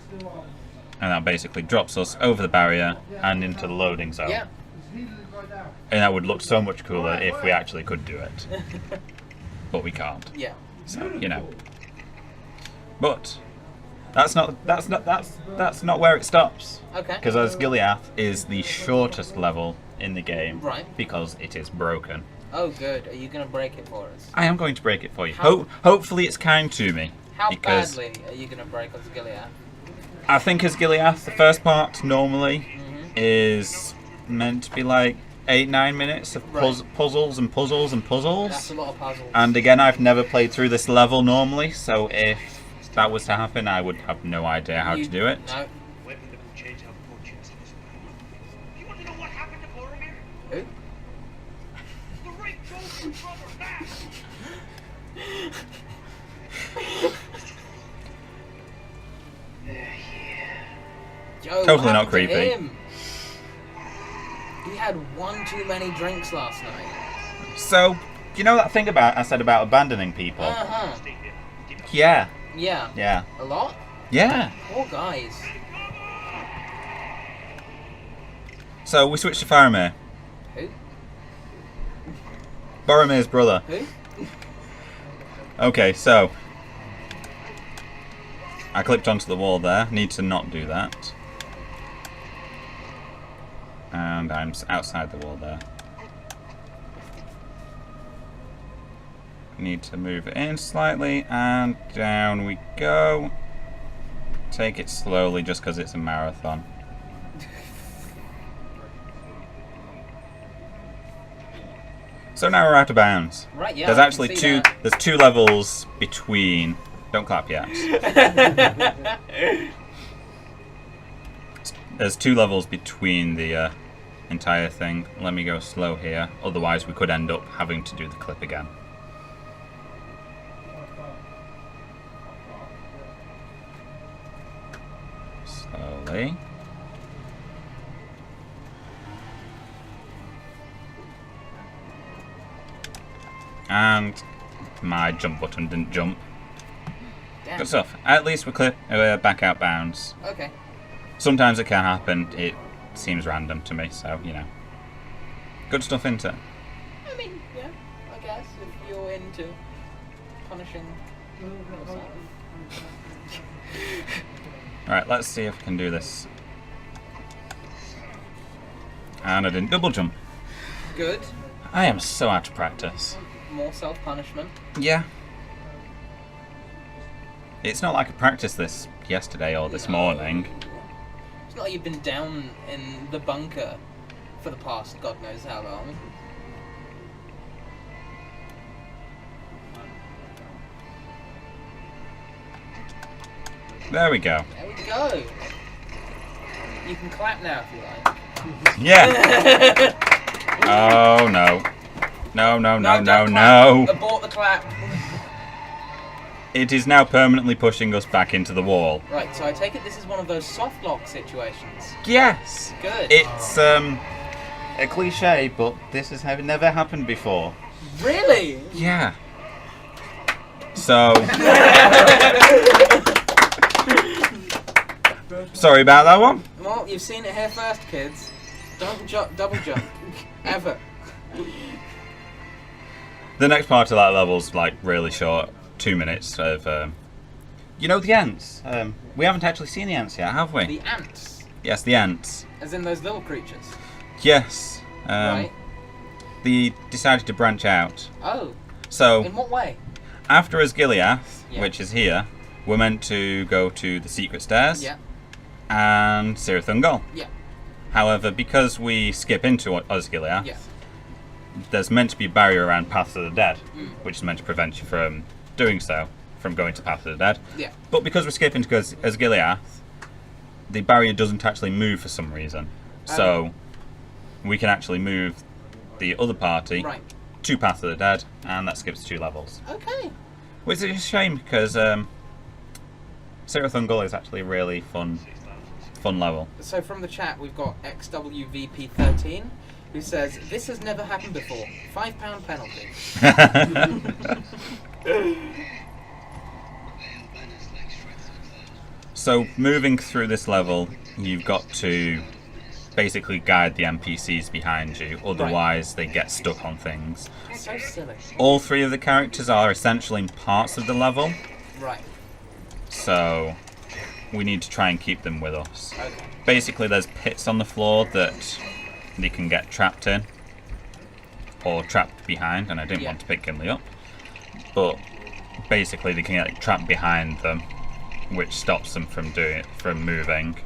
And that basically drops us over the barrier and into the loading zone. Yeah. And that would look so much cooler if we actually could do it. But we can't. Yeah. So, you know. But that's not where it stops. Okay. Because Osgiliath is the shortest level in the game. Right. Because it is broken. Oh, good. Are you going to break it for us? I am going to break it for you. How- Hopefully it's kind to me. How because badly are you going to break Osgiliath? I think Osgiliath, the first part normally is meant to be like 8-9 minutes of puzzles and puzzles and puzzles. That's a lot of puzzles. And again, I've never played through this level normally, so if that was to happen, I would have no idea how to do it. No. Weapon that will change our fortunes in this world. You want to know what happened to Boromir? Who? The right chosen brother back. They're here. Totally not happened to creepy. him? He had one too many drinks last night. So, you know that thing I said about abandoning people? Uh-huh. Yeah. Yeah. Yeah. A lot? Yeah. Poor guys. So we switched to Faramir. Who? Boromir's brother. Who? Okay, so I clipped onto the wall there. Need to not do that. And I'm outside the wall there. Need to move it in slightly, and down we go. Take it slowly just because it's a marathon. So now we're out of bounds. Right, yeah. There's I can actually see that. there's 2 levels between. Don't clap yet. There's 2 levels between the entire thing. Let me go slow here, otherwise we could end up having to do the clip again. Slowly. And my jump button didn't jump. Damn. Good stuff. At least we're back out bounds. Okay. Sometimes it can happen. It seems random to me, so, you know. Good stuff, isn't it? I mean, yeah, I guess if you're into punishing yourself. Alright, let's see if I can do this. And I didn't double jump. Good. I am so out of practice. More self-punishment. Yeah. It's not like I practiced this yesterday or this morning. It's not like you've been down in the bunker for the past God knows how long. There we go. There we go. You can clap now if you like. Yeah! Oh no. No, no, no, no, don't no. clap. Abort the clap. It is now permanently pushing us back into the wall. Right, so I take it this is one of those soft lock situations. Yes! Good. It's a cliche, but this has never happened before. Really? Yeah. So... Sorry about that one. Well, you've seen it here first, kids. Don't double jump. Ever. The next part of that level's like really short. 2 minutes of... You know the ants? We haven't actually seen the ants yet, have we? The ants. Yes, the ants. As in those little creatures. Yes. Right. They decided to branch out. Oh. So, In what way? after Osgiliath, Yeah. which is here, we're meant to go to the secret stairs Yeah. and Cirith Ungol. Yeah. However, because we skip into Osgiliath, Yeah. there's meant to be a barrier around Path of the Dead, Mm. which is meant to prevent you from doing so, from going to Path of the Dead. Yeah. But because we're skipping to Osgiliath, the barrier doesn't actually move for some reason. So we can actually move the other party Right. to Path of the Dead, and that skips 2 levels. Okay. Which is a shame because Cirith Ungol is actually a really fun level. So from the chat, we've got XWVP13, who says, "This has never happened before. £5 penalty." So moving through this level, you've got to basically guide the NPCs behind you, otherwise they get stuck on things. So silly. All 3 of the characters are essentially in parts of the level, Right. so we need to try and keep them with us. Okay. Basically there's pits on the floor that they can get trapped in, or trapped behind, and I didn't Yeah. want to pick Gimli up, but basically they can get trapped behind them, which stops them from moving.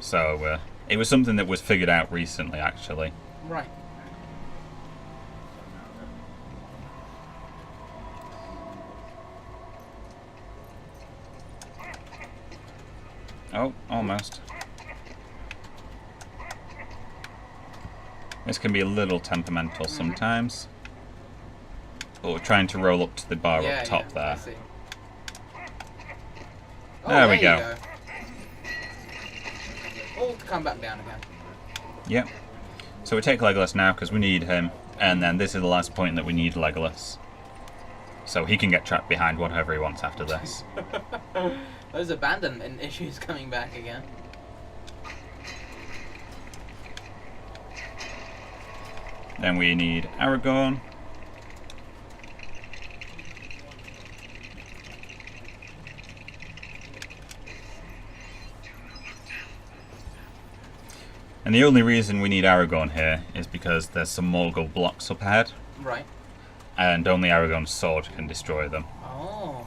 So it was something that was figured out recently, actually. Right. Oh, almost. This can be a little temperamental sometimes. But we're trying to roll up to the bar Yeah, up top yeah, I there. see. Oh, There we you go. All come back down again. Yep. So we take Legolas now because we need him, and then this is the last point that we need Legolas. So he can get trapped behind whatever he wants after this. Those abandonment issues coming back again. Then we need Aragorn. And the only reason we need Aragorn here is because there's some Morgul blocks up ahead, Right. and only Aragorn's sword can destroy them. Oh.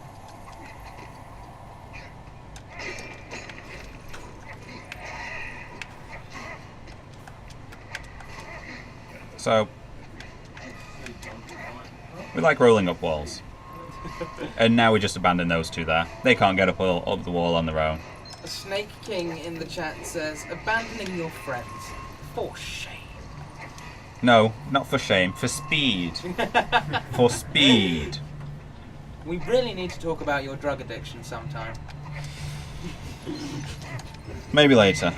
So, we like rolling up walls. And now we just abandon those two there. They can't get up the wall on their own. Snake King in the chat says, abandoning your friends. For shame. No, not for shame, for speed. For speed. We really need to talk about your drug addiction sometime. Maybe later.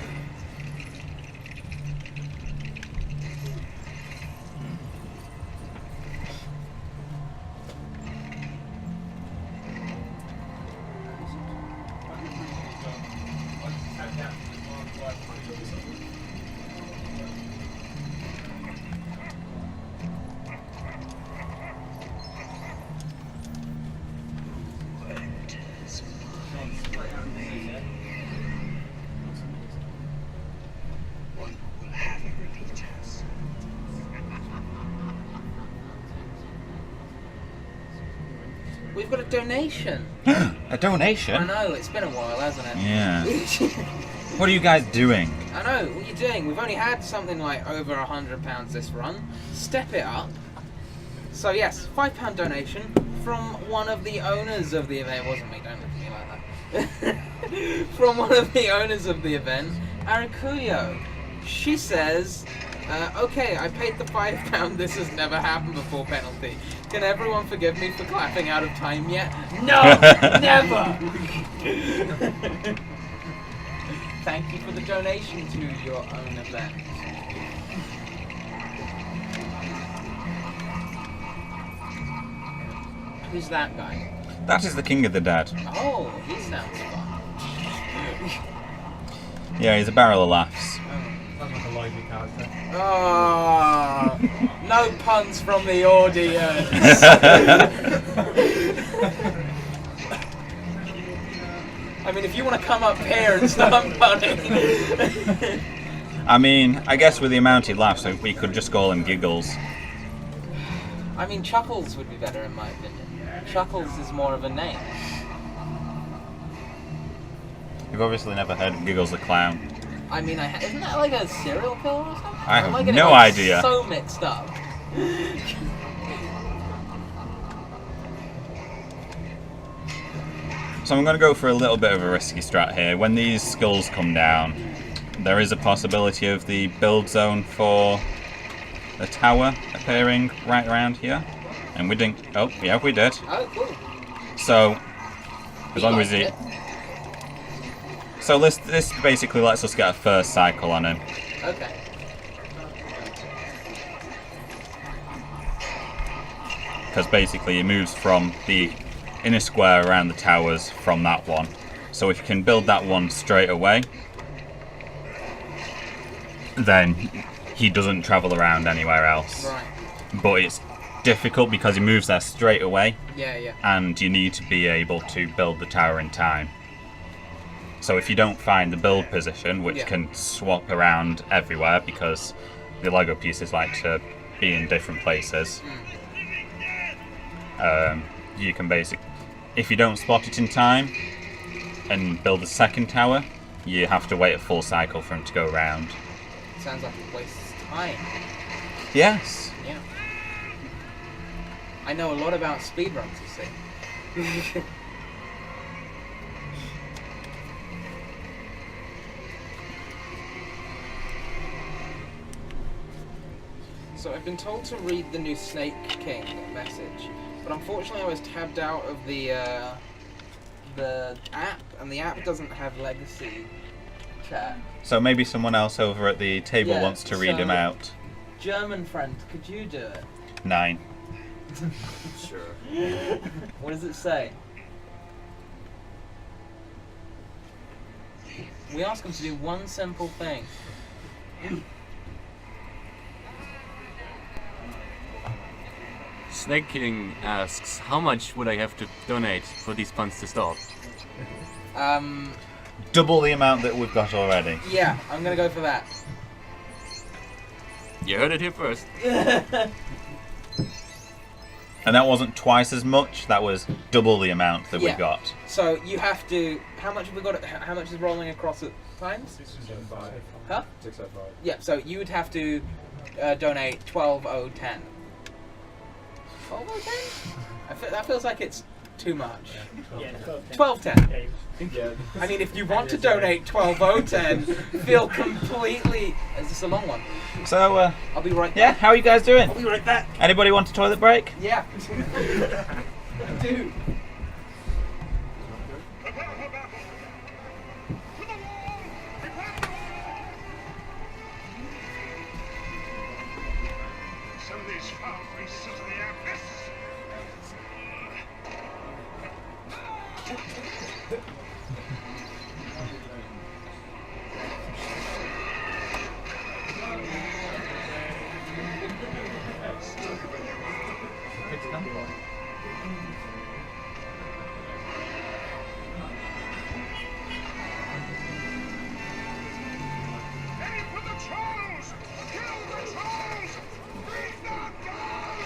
We've got a donation. A I donation? know, it's been a while, hasn't it? Yeah. What are you guys doing? I know, what are you doing? We've only had something like over £100 this run. Step it up. So yes, £5 donation from one of the owners of the event. It wasn't me, don't look at me like that. From one of the owners of the event, Arakuyo. She says, okay, I paid the £5, this has never happened before penalty. Can everyone forgive me for clapping out of time yet? No, never! Thank you for the donation to your own event. Who's that guy? That is the King of the Dead. Oh, he sounds fun. Yeah, he's a barrel of laughs. Sounds like a lively character. Oh, no puns from the audience. I mean, if you want to come up here and start punning. I mean, I guess with the amount he laughs, we could just call him Giggles. I mean, Chuckles would be better in my opinion. Chuckles is more of a name. You've obviously never heard of Giggles the Clown. I mean, isn't that like a serial killer or something? I Am have getting, no like, idea. So mixed up. So I'm going to go for a little bit of a risky strat here. When these skulls come down, there is a possibility of the build zone for the tower appearing right around here. And we didn't... Oh, yeah, we did. Oh, cool. So, as long as liked he... it. So this basically lets us get a first cycle on him. Okay. Because basically he moves from the inner square around the towers from that one. So if you can build that one straight away, then he doesn't travel around anywhere else. Right. But it's difficult because he moves there straight away, Yeah, yeah. and you need to be able to build the tower in time. So if you don't find the build position, which Yeah. can swap around everywhere because the Lego pieces like to be in different places, you can if you don't spot it in time and build a second tower, you have to wait a full cycle for him to go around. Sounds like a waste of time. Yes. Yeah. I know a lot about speedruns, you see. So I've been told to read the new Snake King message, but unfortunately I was tabbed out of the the app, and the app doesn't have legacy chat. So maybe someone else over at the table Yeah, wants to read so- him out. German friend, could you do it? 9. Sure. What does it say? We ask him to do one simple thing. Snake King asks, how much would I have to donate for these funds to stop? Double the amount that we've got already. Yeah, I'm gonna go for that. You heard it here first. And that wasn't twice as much, that was double the amount that we Yeah. got. So you have to. How much have we got? How much is rolling across at times? 605. Huh? 605. Yeah. So you would have to donate 12,010. 12,010? That feels like it's too much. Yeah, 12,10. Yeah. I mean, if you want to donate 12,010, feel completely. Is this a long one? So, I'll be right yeah, back. how are you guys doing? I'll be right back. Anybody want a toilet break? Yeah. Dude. Prepare for battle! To the wall! Prepare for war! Send these foul beasts into the abyss! It's done for. Aim for the trolls! Kill the trolls! Bring them down!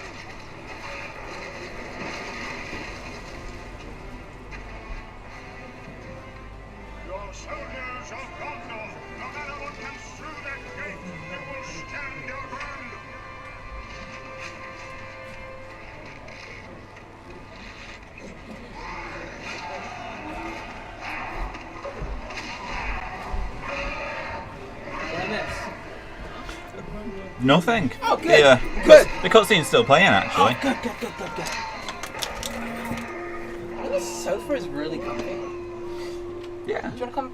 Your soldiers of Gondor, no matter what comes through that gate, they will stand your ground! Nothing. Oh, good. The, Good. The cutscene's still playing, actually. Good. I think this sofa is really comfy. Yeah. Do you want to come?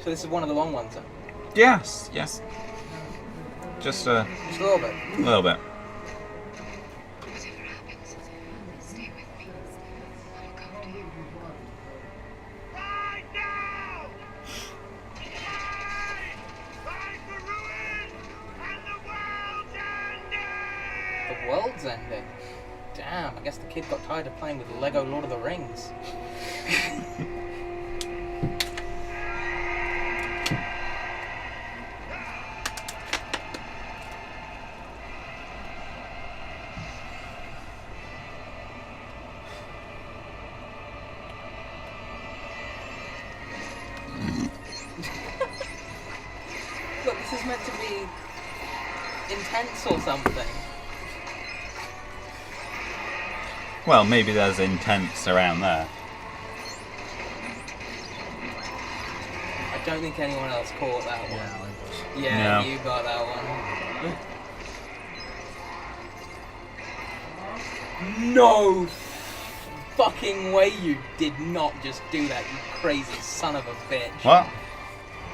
So this is one of the long ones, then? Yes. Just a Just a little bit. little bit. Whatever happens, stay with me. I look after you. Right now! Find the ruin and the world's ending! The world's ending. Damn, I guess the kid got tired of playing with Lego Lord of the Rings. Look, this is meant to be intense or something. Well, maybe there's intents around there. I don't think anyone else caught that one. Yeah, I got Yeah, No. you got that one. No fucking way you did not just do that, you crazy son of a bitch. What?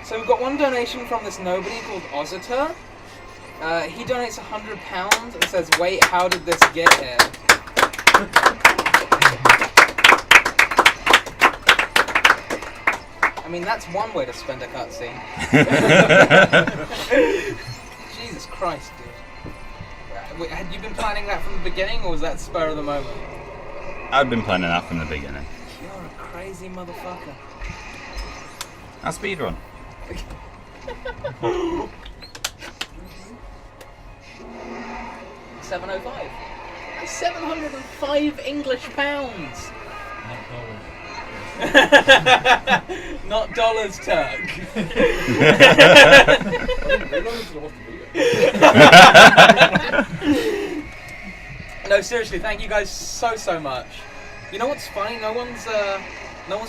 So we've got one donation from this nobody called Ozotuh. He donates £100 and says, "Wait, how did this get here?" I mean, that's one way to spend a cutscene. Jesus Christ, dude. Wait, had you been planning that from the beginning, or was that spur of the moment? I'd been planning that from the beginning. You're a crazy motherfucker. A speedrun. $705. That's 705 English pounds. Not dollars, Turk. No, seriously, thank you guys so much. You know what's funny? No one's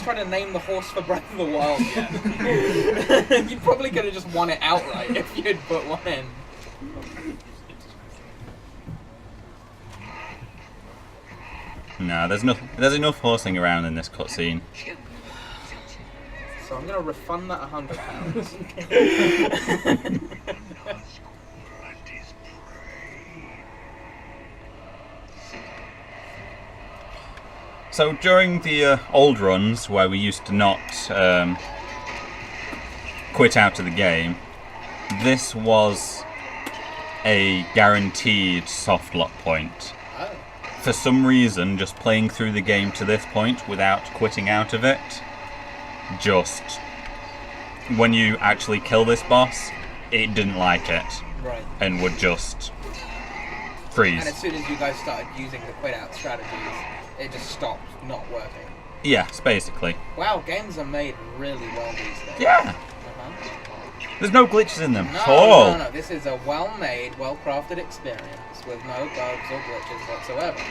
trying to name the horse for Breath of the Wild yet. You probably could have just won it outright if you'd put one in. No, there's enough horsing around in this cutscene. So I'm gonna refund that £100. So during the old runs, where we used to not quit out of the game, this was a guaranteed soft lock point. Oh. For some reason, just playing through the game to this point without quitting out of it, just when you actually kill this boss, it didn't like it Right. and would just freeze. And as soon as you guys started using the quit out strategies, it just stopped not working. Yes, basically. Wow, games are made really well these days. Yeah, Uh-huh. there's no glitches in them No, at all. no. This is a well-made, well-crafted experience with no bugs or glitches whatsoever.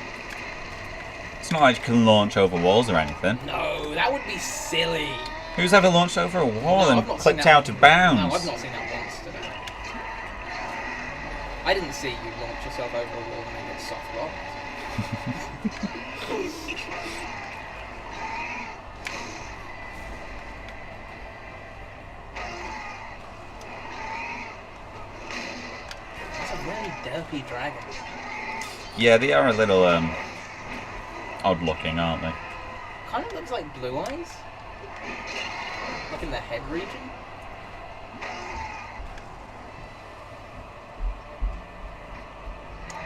It's not like you can launch over walls or anything. No, that would be silly. Who's ever launched over a wall No, and I've not seen clicked that. out of bounds? No, I've not seen that once today. I didn't see you launch yourself over a wall and then get soft locked. That's a really derpy dragon. Yeah, they are a little odd looking, aren't they? Kind of looks like blue eyes. Like in the head region.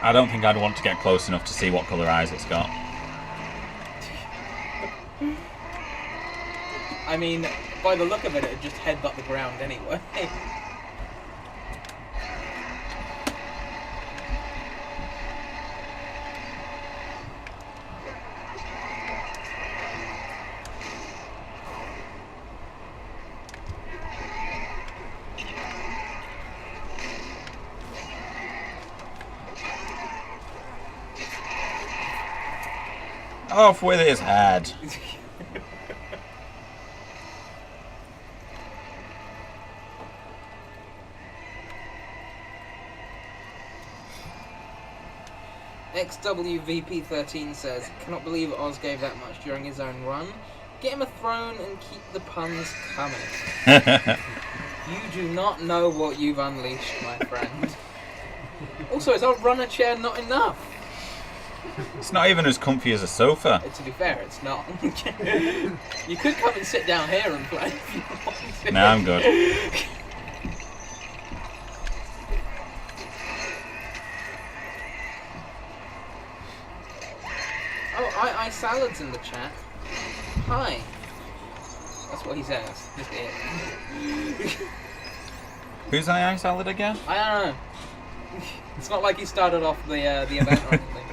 I don't think I'd want to get close enough to see what colour eyes it's got. I mean, by the look of it, it'd just headbutt the ground anyway. Off with his head. XWVP13 says, cannot believe Oz gave that much during his own run. Get him a throne and keep the puns coming. You do not know what you've unleashed, my friend. Also, is our runner chair not enough? It's not even as comfy as a sofa. To be fair, it's not. You could come and sit down here and play if you wanted. No, I'm good. Oh, I Salad's in the chat. Hi. That's what he says. Just it. Who's I salad again? I don't know. It's not like he started off the event or anything.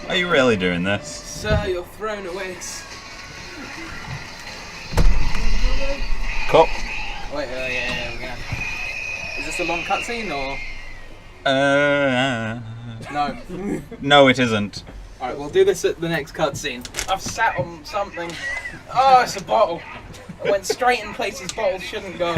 Are you really doing this? Sir, your throne awaits. Cup. Wait, yeah, we can. Is this a long cutscene or no? No, it isn't. Alright, we'll do this at the next cutscene. I've sat on something. Oh, it's a bottle. It went straight in places bottles shouldn't go.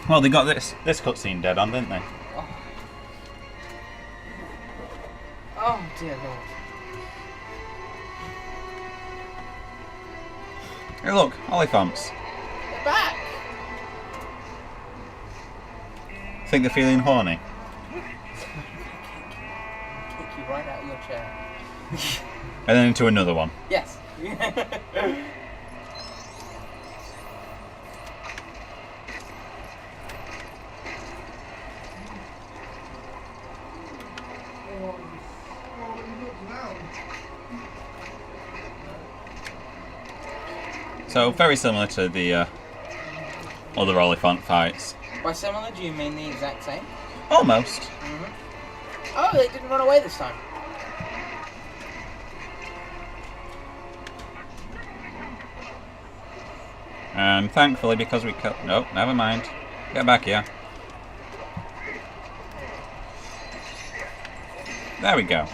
Well, they got this cutscene dead on, didn't they? Oh dear lord. Hey, look, Oliphants. They're back! Think they're feeling horny? Kick you right out of your chair. And then into another one. Yes. So very similar to the other Oliphant fights. By similar, do you mean the exact same? Almost. Oh, they didn't run away this time. And thankfully, because we killed... Nope, never mind. Get back here. There we go.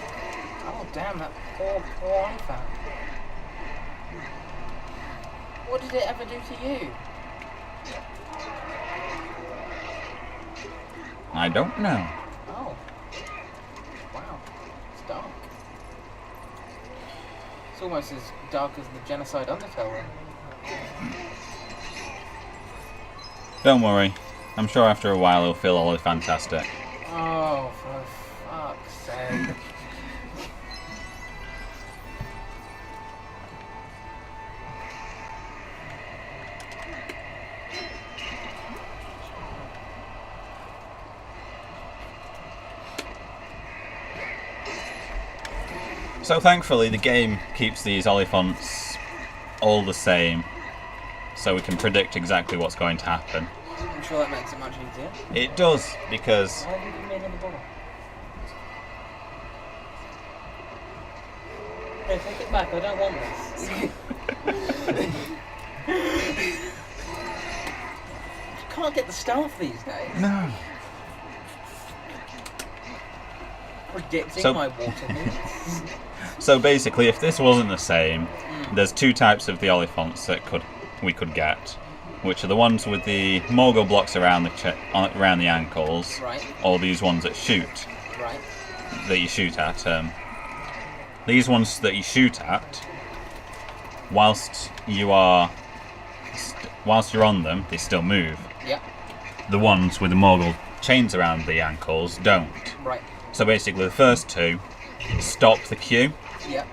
Oh, damn, that poor Oliphant. What did it ever do to you? I don't know. Oh. Wow. It's dark. It's almost as dark as the Genocide Undertale. Don't worry. I'm sure after a while it'll feel all fantastic. Oh, for fuck's sake. So thankfully the game keeps these Oliphants all the same, so we can predict exactly what's going to happen. I'm sure that makes it much easier. It does, because Why have you given me another ball? Hey, take it back, I don't want this. You can't get the stealth these days. no. Predicting So- my water needs. So basically, if this wasn't the same, there's two types of the Oliphants that we could get, which are the ones with the Morgul blocks around the ankles, Right, or these ones that shoot, right. that you shoot at. These ones that you shoot at, whilst you're on them, they still move. Yep, The ones with the Morgul chains around the ankles don't. right. So basically, the first two stop the queue Yep.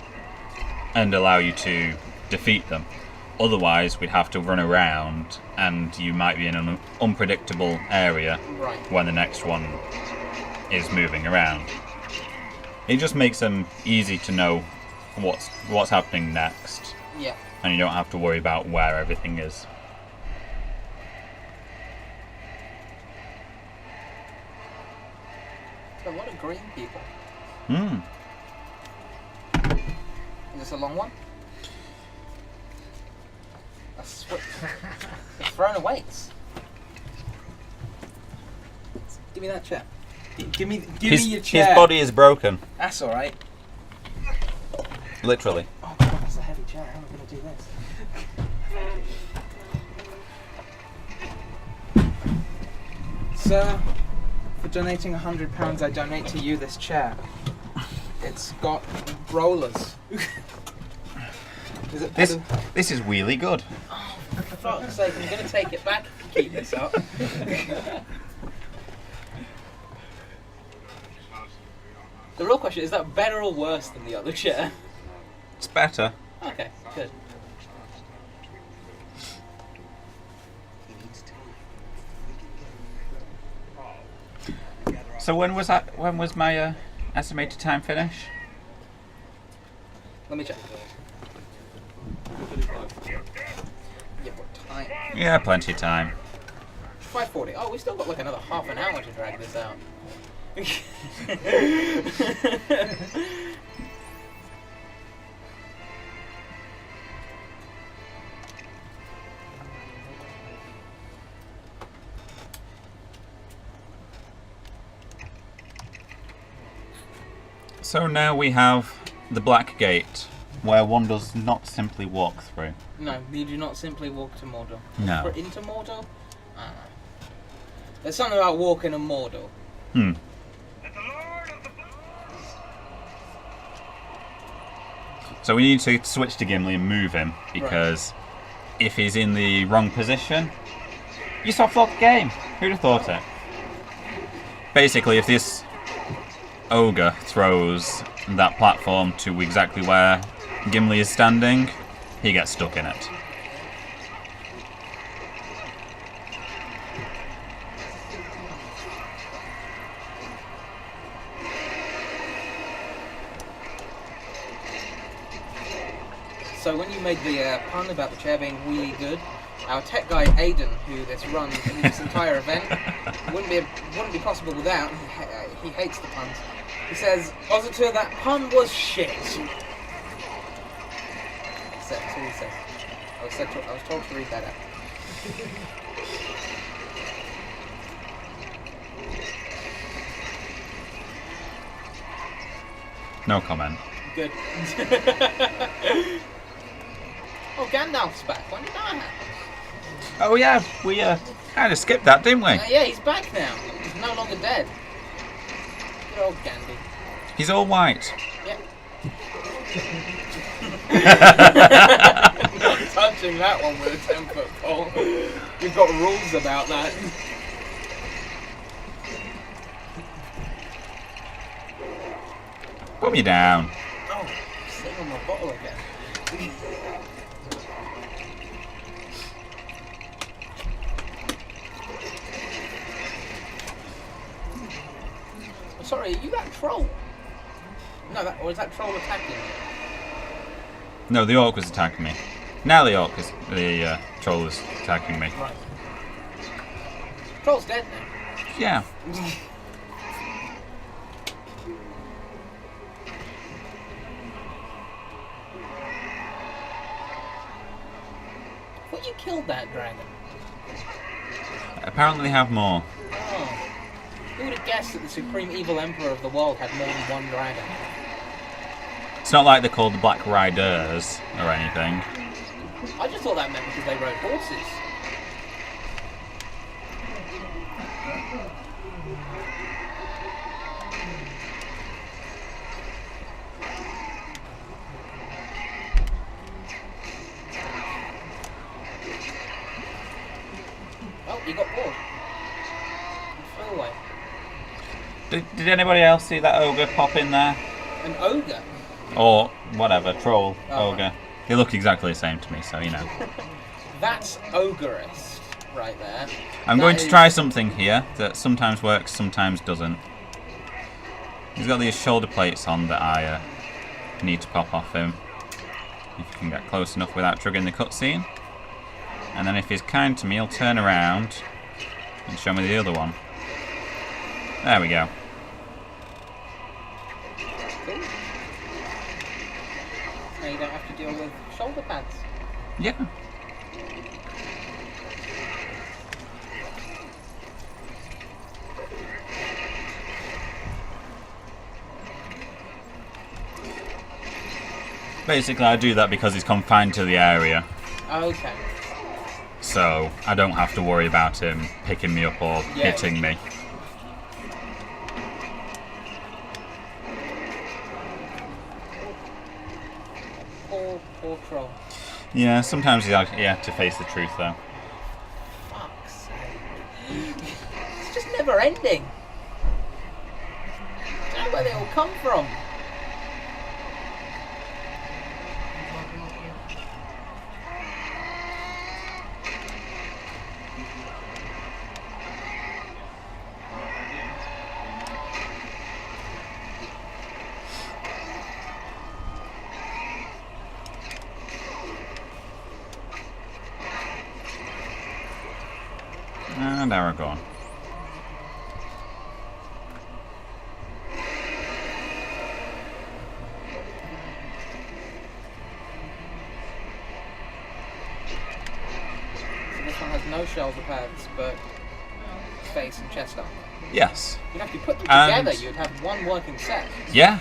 and allow you to defeat them. Otherwise, we'd have to run around, and you might be in an unpredictable area Right. when the next one is moving around. It just makes them easy to know what's happening next, Yep. and you don't have to worry about where everything is. A lot of green people. Hmm. Is this a long one? It's thrown away. Give me that chair. Give me your chair. His body is broken, That's all right. literally. Oh god, that's a heavy chair. How am I going to do this? Sir, for donating £100, I donate to you this chair. It's got rollers. Is it This is really good. For fuck's sake, I'm going to take it back if you keep this up. The real question is that better or worse than the other chair? It's better. Okay, good. So when was my estimated time finish? Let me check. Yeah, what time? Yeah, plenty of time. 5:40. Oh, we still got like another half an hour to drag this out. So now we have the Black Gate, where one does not simply walk through. No, you do not simply walk to Mordor. No. Or into Mordor? I don't know. There's something about walking in Mordor. Hmm. Let the Lord of the So we need to switch to Gimli and move him, because if he's in the wrong position, you stop the game. Who'd have thought it? Basically, if this ogre throws that platform to exactly where Gimli is standing, he gets stuck in it. So So when you made the pun about the chair being really good, our tech guy Aiden, who this runs this entire event, wouldn't be possible without. He hates the puns. He says, "Ozotuh, that pun was shit." That's all he says. I was told to read that out. No comment. Good. Oh, Gandalf's back. When did that happen? Oh yeah, we kind of skipped that, didn't we? Yeah, he's back now. He's no longer dead. Good old Gandhi. He's all white. Yeah. Not touching that one with a 10-foot pole. We've got rules about that. Put me down. Oh, sitting on my bottle again. Oh, sorry, are you that troll? No, or is that troll attacking you? No, the orc was attacking me. Now the troll is attacking me. Right. Troll's dead now. Yeah. Thought you killed that dragon. Apparently they have more. Oh. Who would have guessed that the supreme evil emperor of the world had more than one dragon? It's not like they're called the Black Riders or anything. I just thought that meant because they rode horses. Oh, you got bored. You flew away. Did anybody else see that ogre pop in there? An ogre? Or whatever, troll, Oh. ogre. They look exactly the same to me, so you know. That's ogreist right there. I'm going to try something here that sometimes works, sometimes doesn't. He's got these shoulder plates on that I need to pop off him. If you can get close enough without triggering the cutscene. And then if he's kind to me, he'll turn around and show me the other one. There we go. Cool. Now you don't have to deal with shoulder pads. Yeah. Basically, I do that because he's confined to the area. Okay. So I don't have to worry about him picking me up or hitting me. Poor troll. Yeah, sometimes you have to face the truth though. Fuck's sake. It's just never ending. I don't know where they all come from. And Aragorn. So this one has no shoulder pads, but face and chest armor. Yes. You'd have to put them And- together, you'd have one working set. Yeah.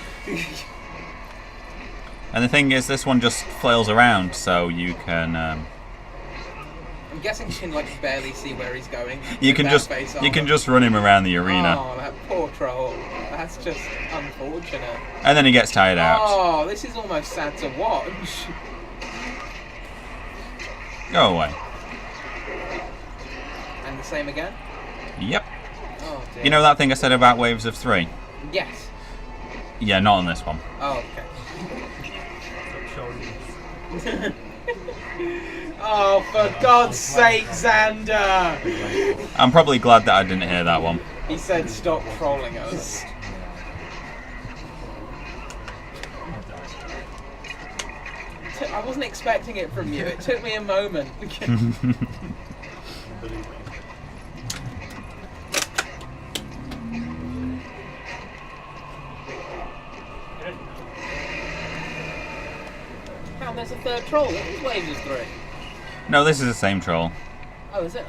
And the thing is, this one just flails around, so you can I'm guessing you can like barely see where he's going. you with can that just face you armor. can just run him around the arena, Oh, that poor troll. That's just unfortunate. and then he gets tired out. Oh, this is almost sad to watch. Go away. And the same again? Yep. Oh dear. You know that thing I said about waves of 3? Yes. Yeah, not on this one. Oh, okay. Oh, for God's sake, Xander! I'm probably glad that I didn't hear that one. He said stop trolling us. I wasn't expecting it from you. It took me a moment. How, there's a third troll? What waves is 3? No, this is the same troll. Oh, is it?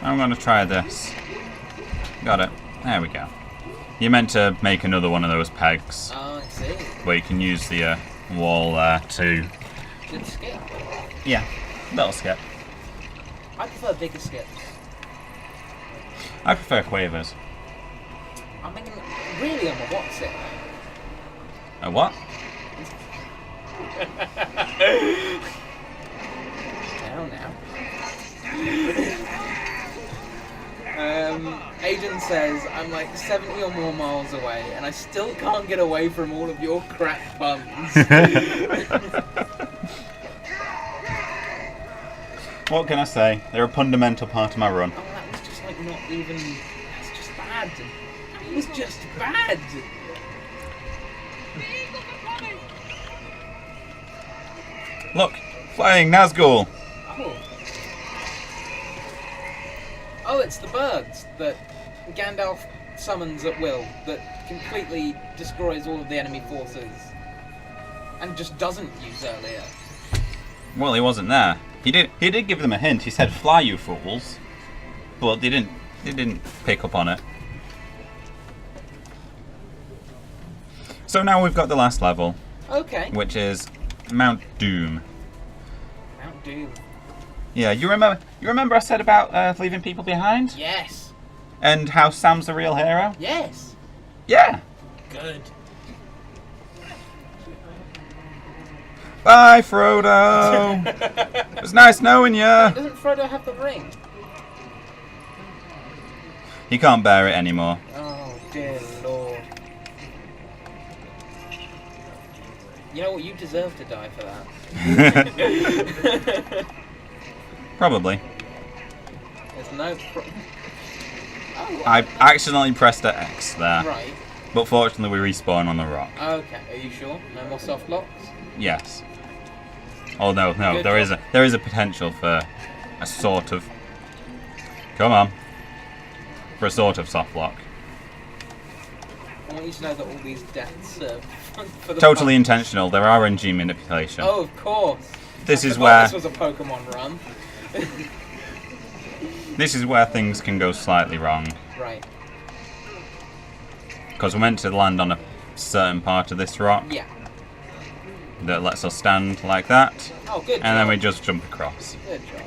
I'm going to try this. Got it. There we go. You're meant to make another one of those pegs Oh, I see. where you can use the wall there to... Good skip. Yeah, little skip. I prefer bigger skips. I prefer quavers. I'm thinking, really, I'm a what's it? A what? Now. Agent says I'm like 70 or more miles away, and I still can't get away from all of your crap puns. What can I say? They're a fundamental part of my run. Oh, that was just like not even. That's just bad. It was just bad. Look, flying Nazgul. Oh. Oh, it's the birds that Gandalf summons at will that completely destroys all of the enemy forces and just doesn't use earlier. Well, he wasn't there. He did give them a hint. He said, "Fly, you fools," but they didn't pick up on it. So now we've got the last level, Okay. which is Mount Doom. Mount Doom. Yeah, you remember I said about leaving people behind? Yes. And how Sam's the real hero? Yes. Yeah. Good. Bye, Frodo. It was nice knowing you. Doesn't Frodo have the ring? He can't bear it anymore. Oh, dear Lord. You know what? You deserve to die for that. Probably. There's no... Oh, I accidentally pressed a X there, right. but fortunately we respawn on the rock. Okay, are you sure? No more soft locks? Yes. Oh no, Good there job. is a potential for a sort of... Come on. For a sort of soft lock. I want you to know that all these deaths are for the Totally fun. intentional. There are RNG manipulation. Oh, of course. This I is forgot where this was a Pokemon run. this is where things can go slightly wrong. Right. Because we're meant to land on a certain part of this rock Yeah. that lets us stand like that, Oh, good. and then job. we just jump across. Good job.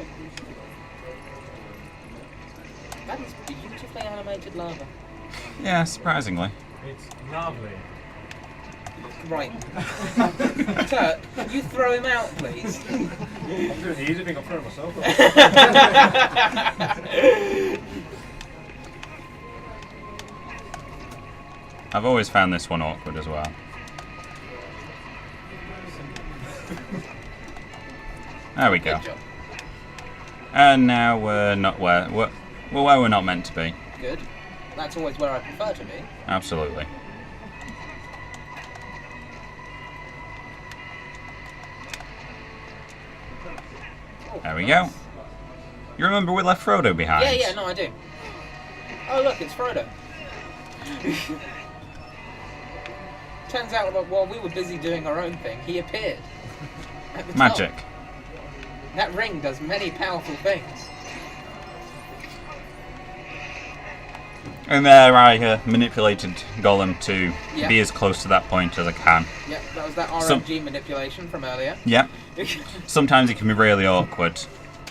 That is beautifully animated lava. Yeah, surprisingly. It's lovely. Right. Turt, you throw him out, please. I'm doing the easy thing, I'm throwing myself off. I've always found this one awkward as well. There we go. Good job. And now we're not where we're not meant to be. Good. That's always where I prefer to be. Absolutely. Oh, There we nice. go. You remember we left Frodo behind? Yeah, no, I do. Oh, look, it's Frodo. Turns out that while we were busy doing our own thing, he appeared. At the top. Magic. That ring does many powerful things. And there I manipulated Gollum to Yeah. be as close to that point as I can. Yep, that was that Some- RNG manipulation from earlier. Yep. Sometimes he can be really awkward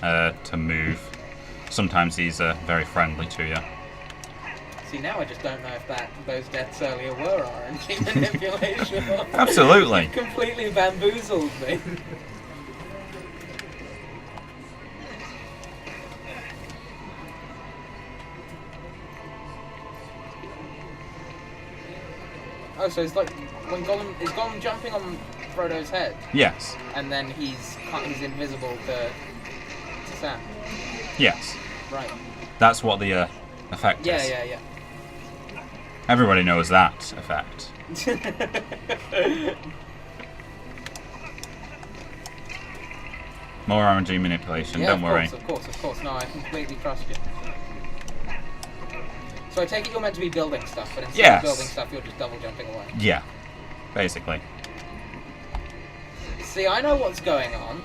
to move. Sometimes he's very friendly to you. See, now I just don't know if those deaths earlier were RNG manipulation. Absolutely. Completely bamboozled me. Oh, so it's like when Gollum is Gollum jumping on Frodo's head, Yes. and then he's invisible to Sam. Yes. Right. That's what the effect Yeah, is. yeah, Everybody knows that effect. yeah. More RNG manipulation, Yeah, don't worry. Of course. No, I completely trust you. So I take it you're meant to be building stuff, but instead Yes. of building stuff, you're just double jumping away. Yeah, basically. See, I know what's going on.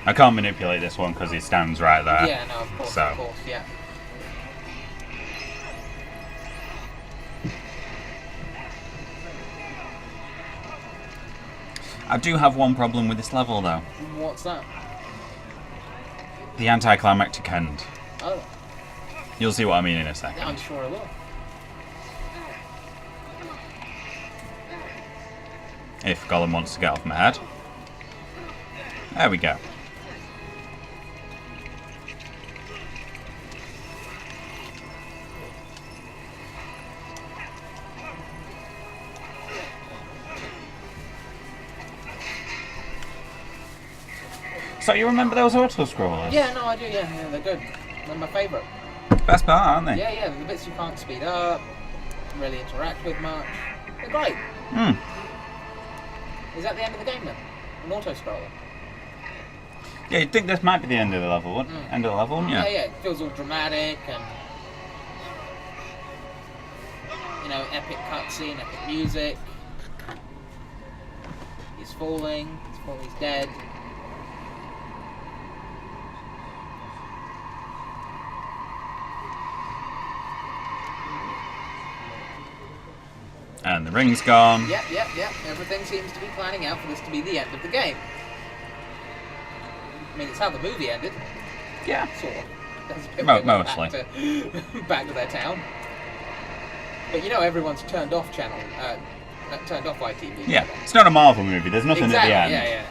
I can't manipulate this one because he stands right there. Yeah, no, of So. course, yeah. I do have one problem with this level though. What's that? The anticlimactic end. Oh, You'll see what I mean in a yeah, second. I'm sure I will. If Gollum wants to get off my head. There we go. So you remember those auto scrollers? Yeah, no, I do, yeah, they're good. They're my favourite. Best part, aren't they? Yeah, the bits you can't speed up, really interact with much. They're great. Hmm. Is that the end of the game then? An auto-scroller? Yeah, you'd think this might be the end of the level, wouldn't it? End of the level, wouldn't you? Yeah, it feels all dramatic and, you know, epic cutscene, epic music. He's falling, he's dead. And the ring's gone. Yep. Everything seems to be planning out for this to be the end of the game. I mean, it's how the movie ended. Yeah. Sort of. There's a bit Mostly. back to their town. But you know, everyone's turned off turned off ITV. Yeah. It's not a Marvel movie. There's nothing Exactly. at the end. Yeah.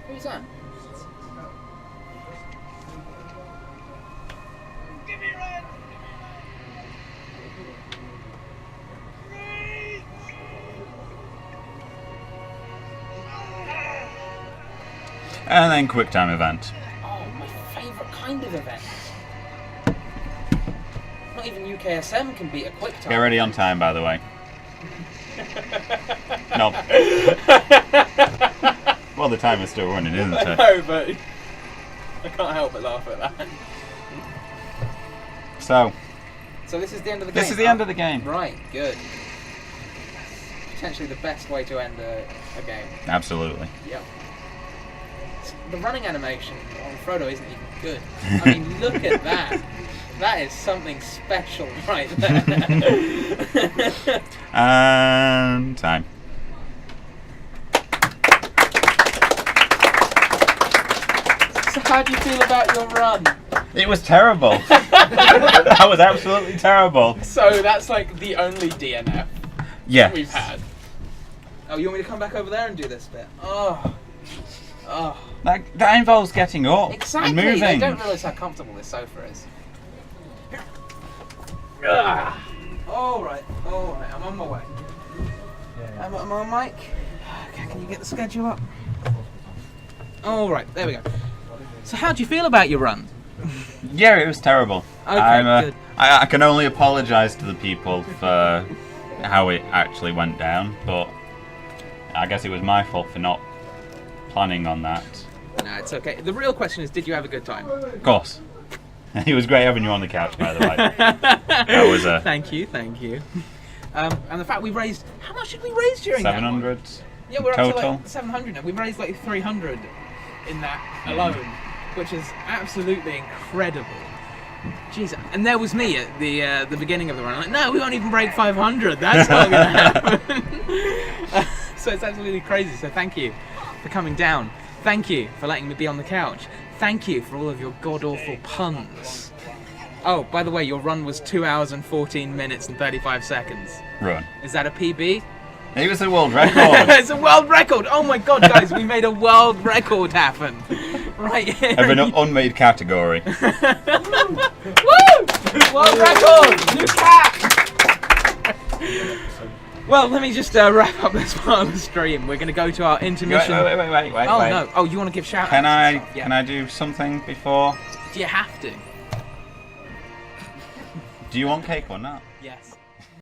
Who's that? Give me red! And then quick time event. Oh, my favourite kind of event. Not even UKSM can beat a quick time. Get ready on time, by the way. No. Well, the timer's still running, isn't I it? know, but I can't help but laugh at that. So, So this is the end of the game. this is the end of the game. Right, good. Potentially the best way to end a game. Absolutely. Yep. The running animation on Frodo isn't even good. I mean, look at that. That is something special right there. And time. So how do you feel about your run? It was terrible. That was absolutely terrible. So that's like the only DNF Yes. we've had. Oh, you want me to come back over there and do this bit? Oh. That involves getting up Exactly. and moving. They don't realise how comfortable this sofa is. All right. I'm on my way. I'm on mic. Okay, can you get the schedule up? All right, there we go. So how do you feel about your run? Yeah, it was terrible. Okay, good. I can only apologise to the people for how it actually went down, but I guess it was my fault for not planning on that. No, it's okay. The real question is, did you have a good time? Of course. It was great having you on the couch, by the way. That was Thank you. And the fact we raised, how much did we raise during that? 700 Yeah, we're total. up to like 700 now. We've raised like 300 in that alone, which is absolutely incredible. Jeez, and there was me at the beginning of the run. Like, no, we won't even break 500. That's not going to happen. So it's absolutely crazy. So thank you for coming down. Thank you for letting me be on the couch. Thank you for all of your god-awful puns. Oh, by the way, your run was 2 hours and 14 minutes and 35 seconds. Run. Is that a PB? It was a world record. It's a world record. Oh my god, guys, we made a world record happen. Right here. Of an unmade category. Woo! World record! New cat! Well, let me just wrap up this part of the stream. We're going to go to our intermission. Wait. Oh no! Oh, you want to give shout outs? Can I? and stuff? Yeah. Can I do something before? Do you have to? Do you want cake or not? Yes.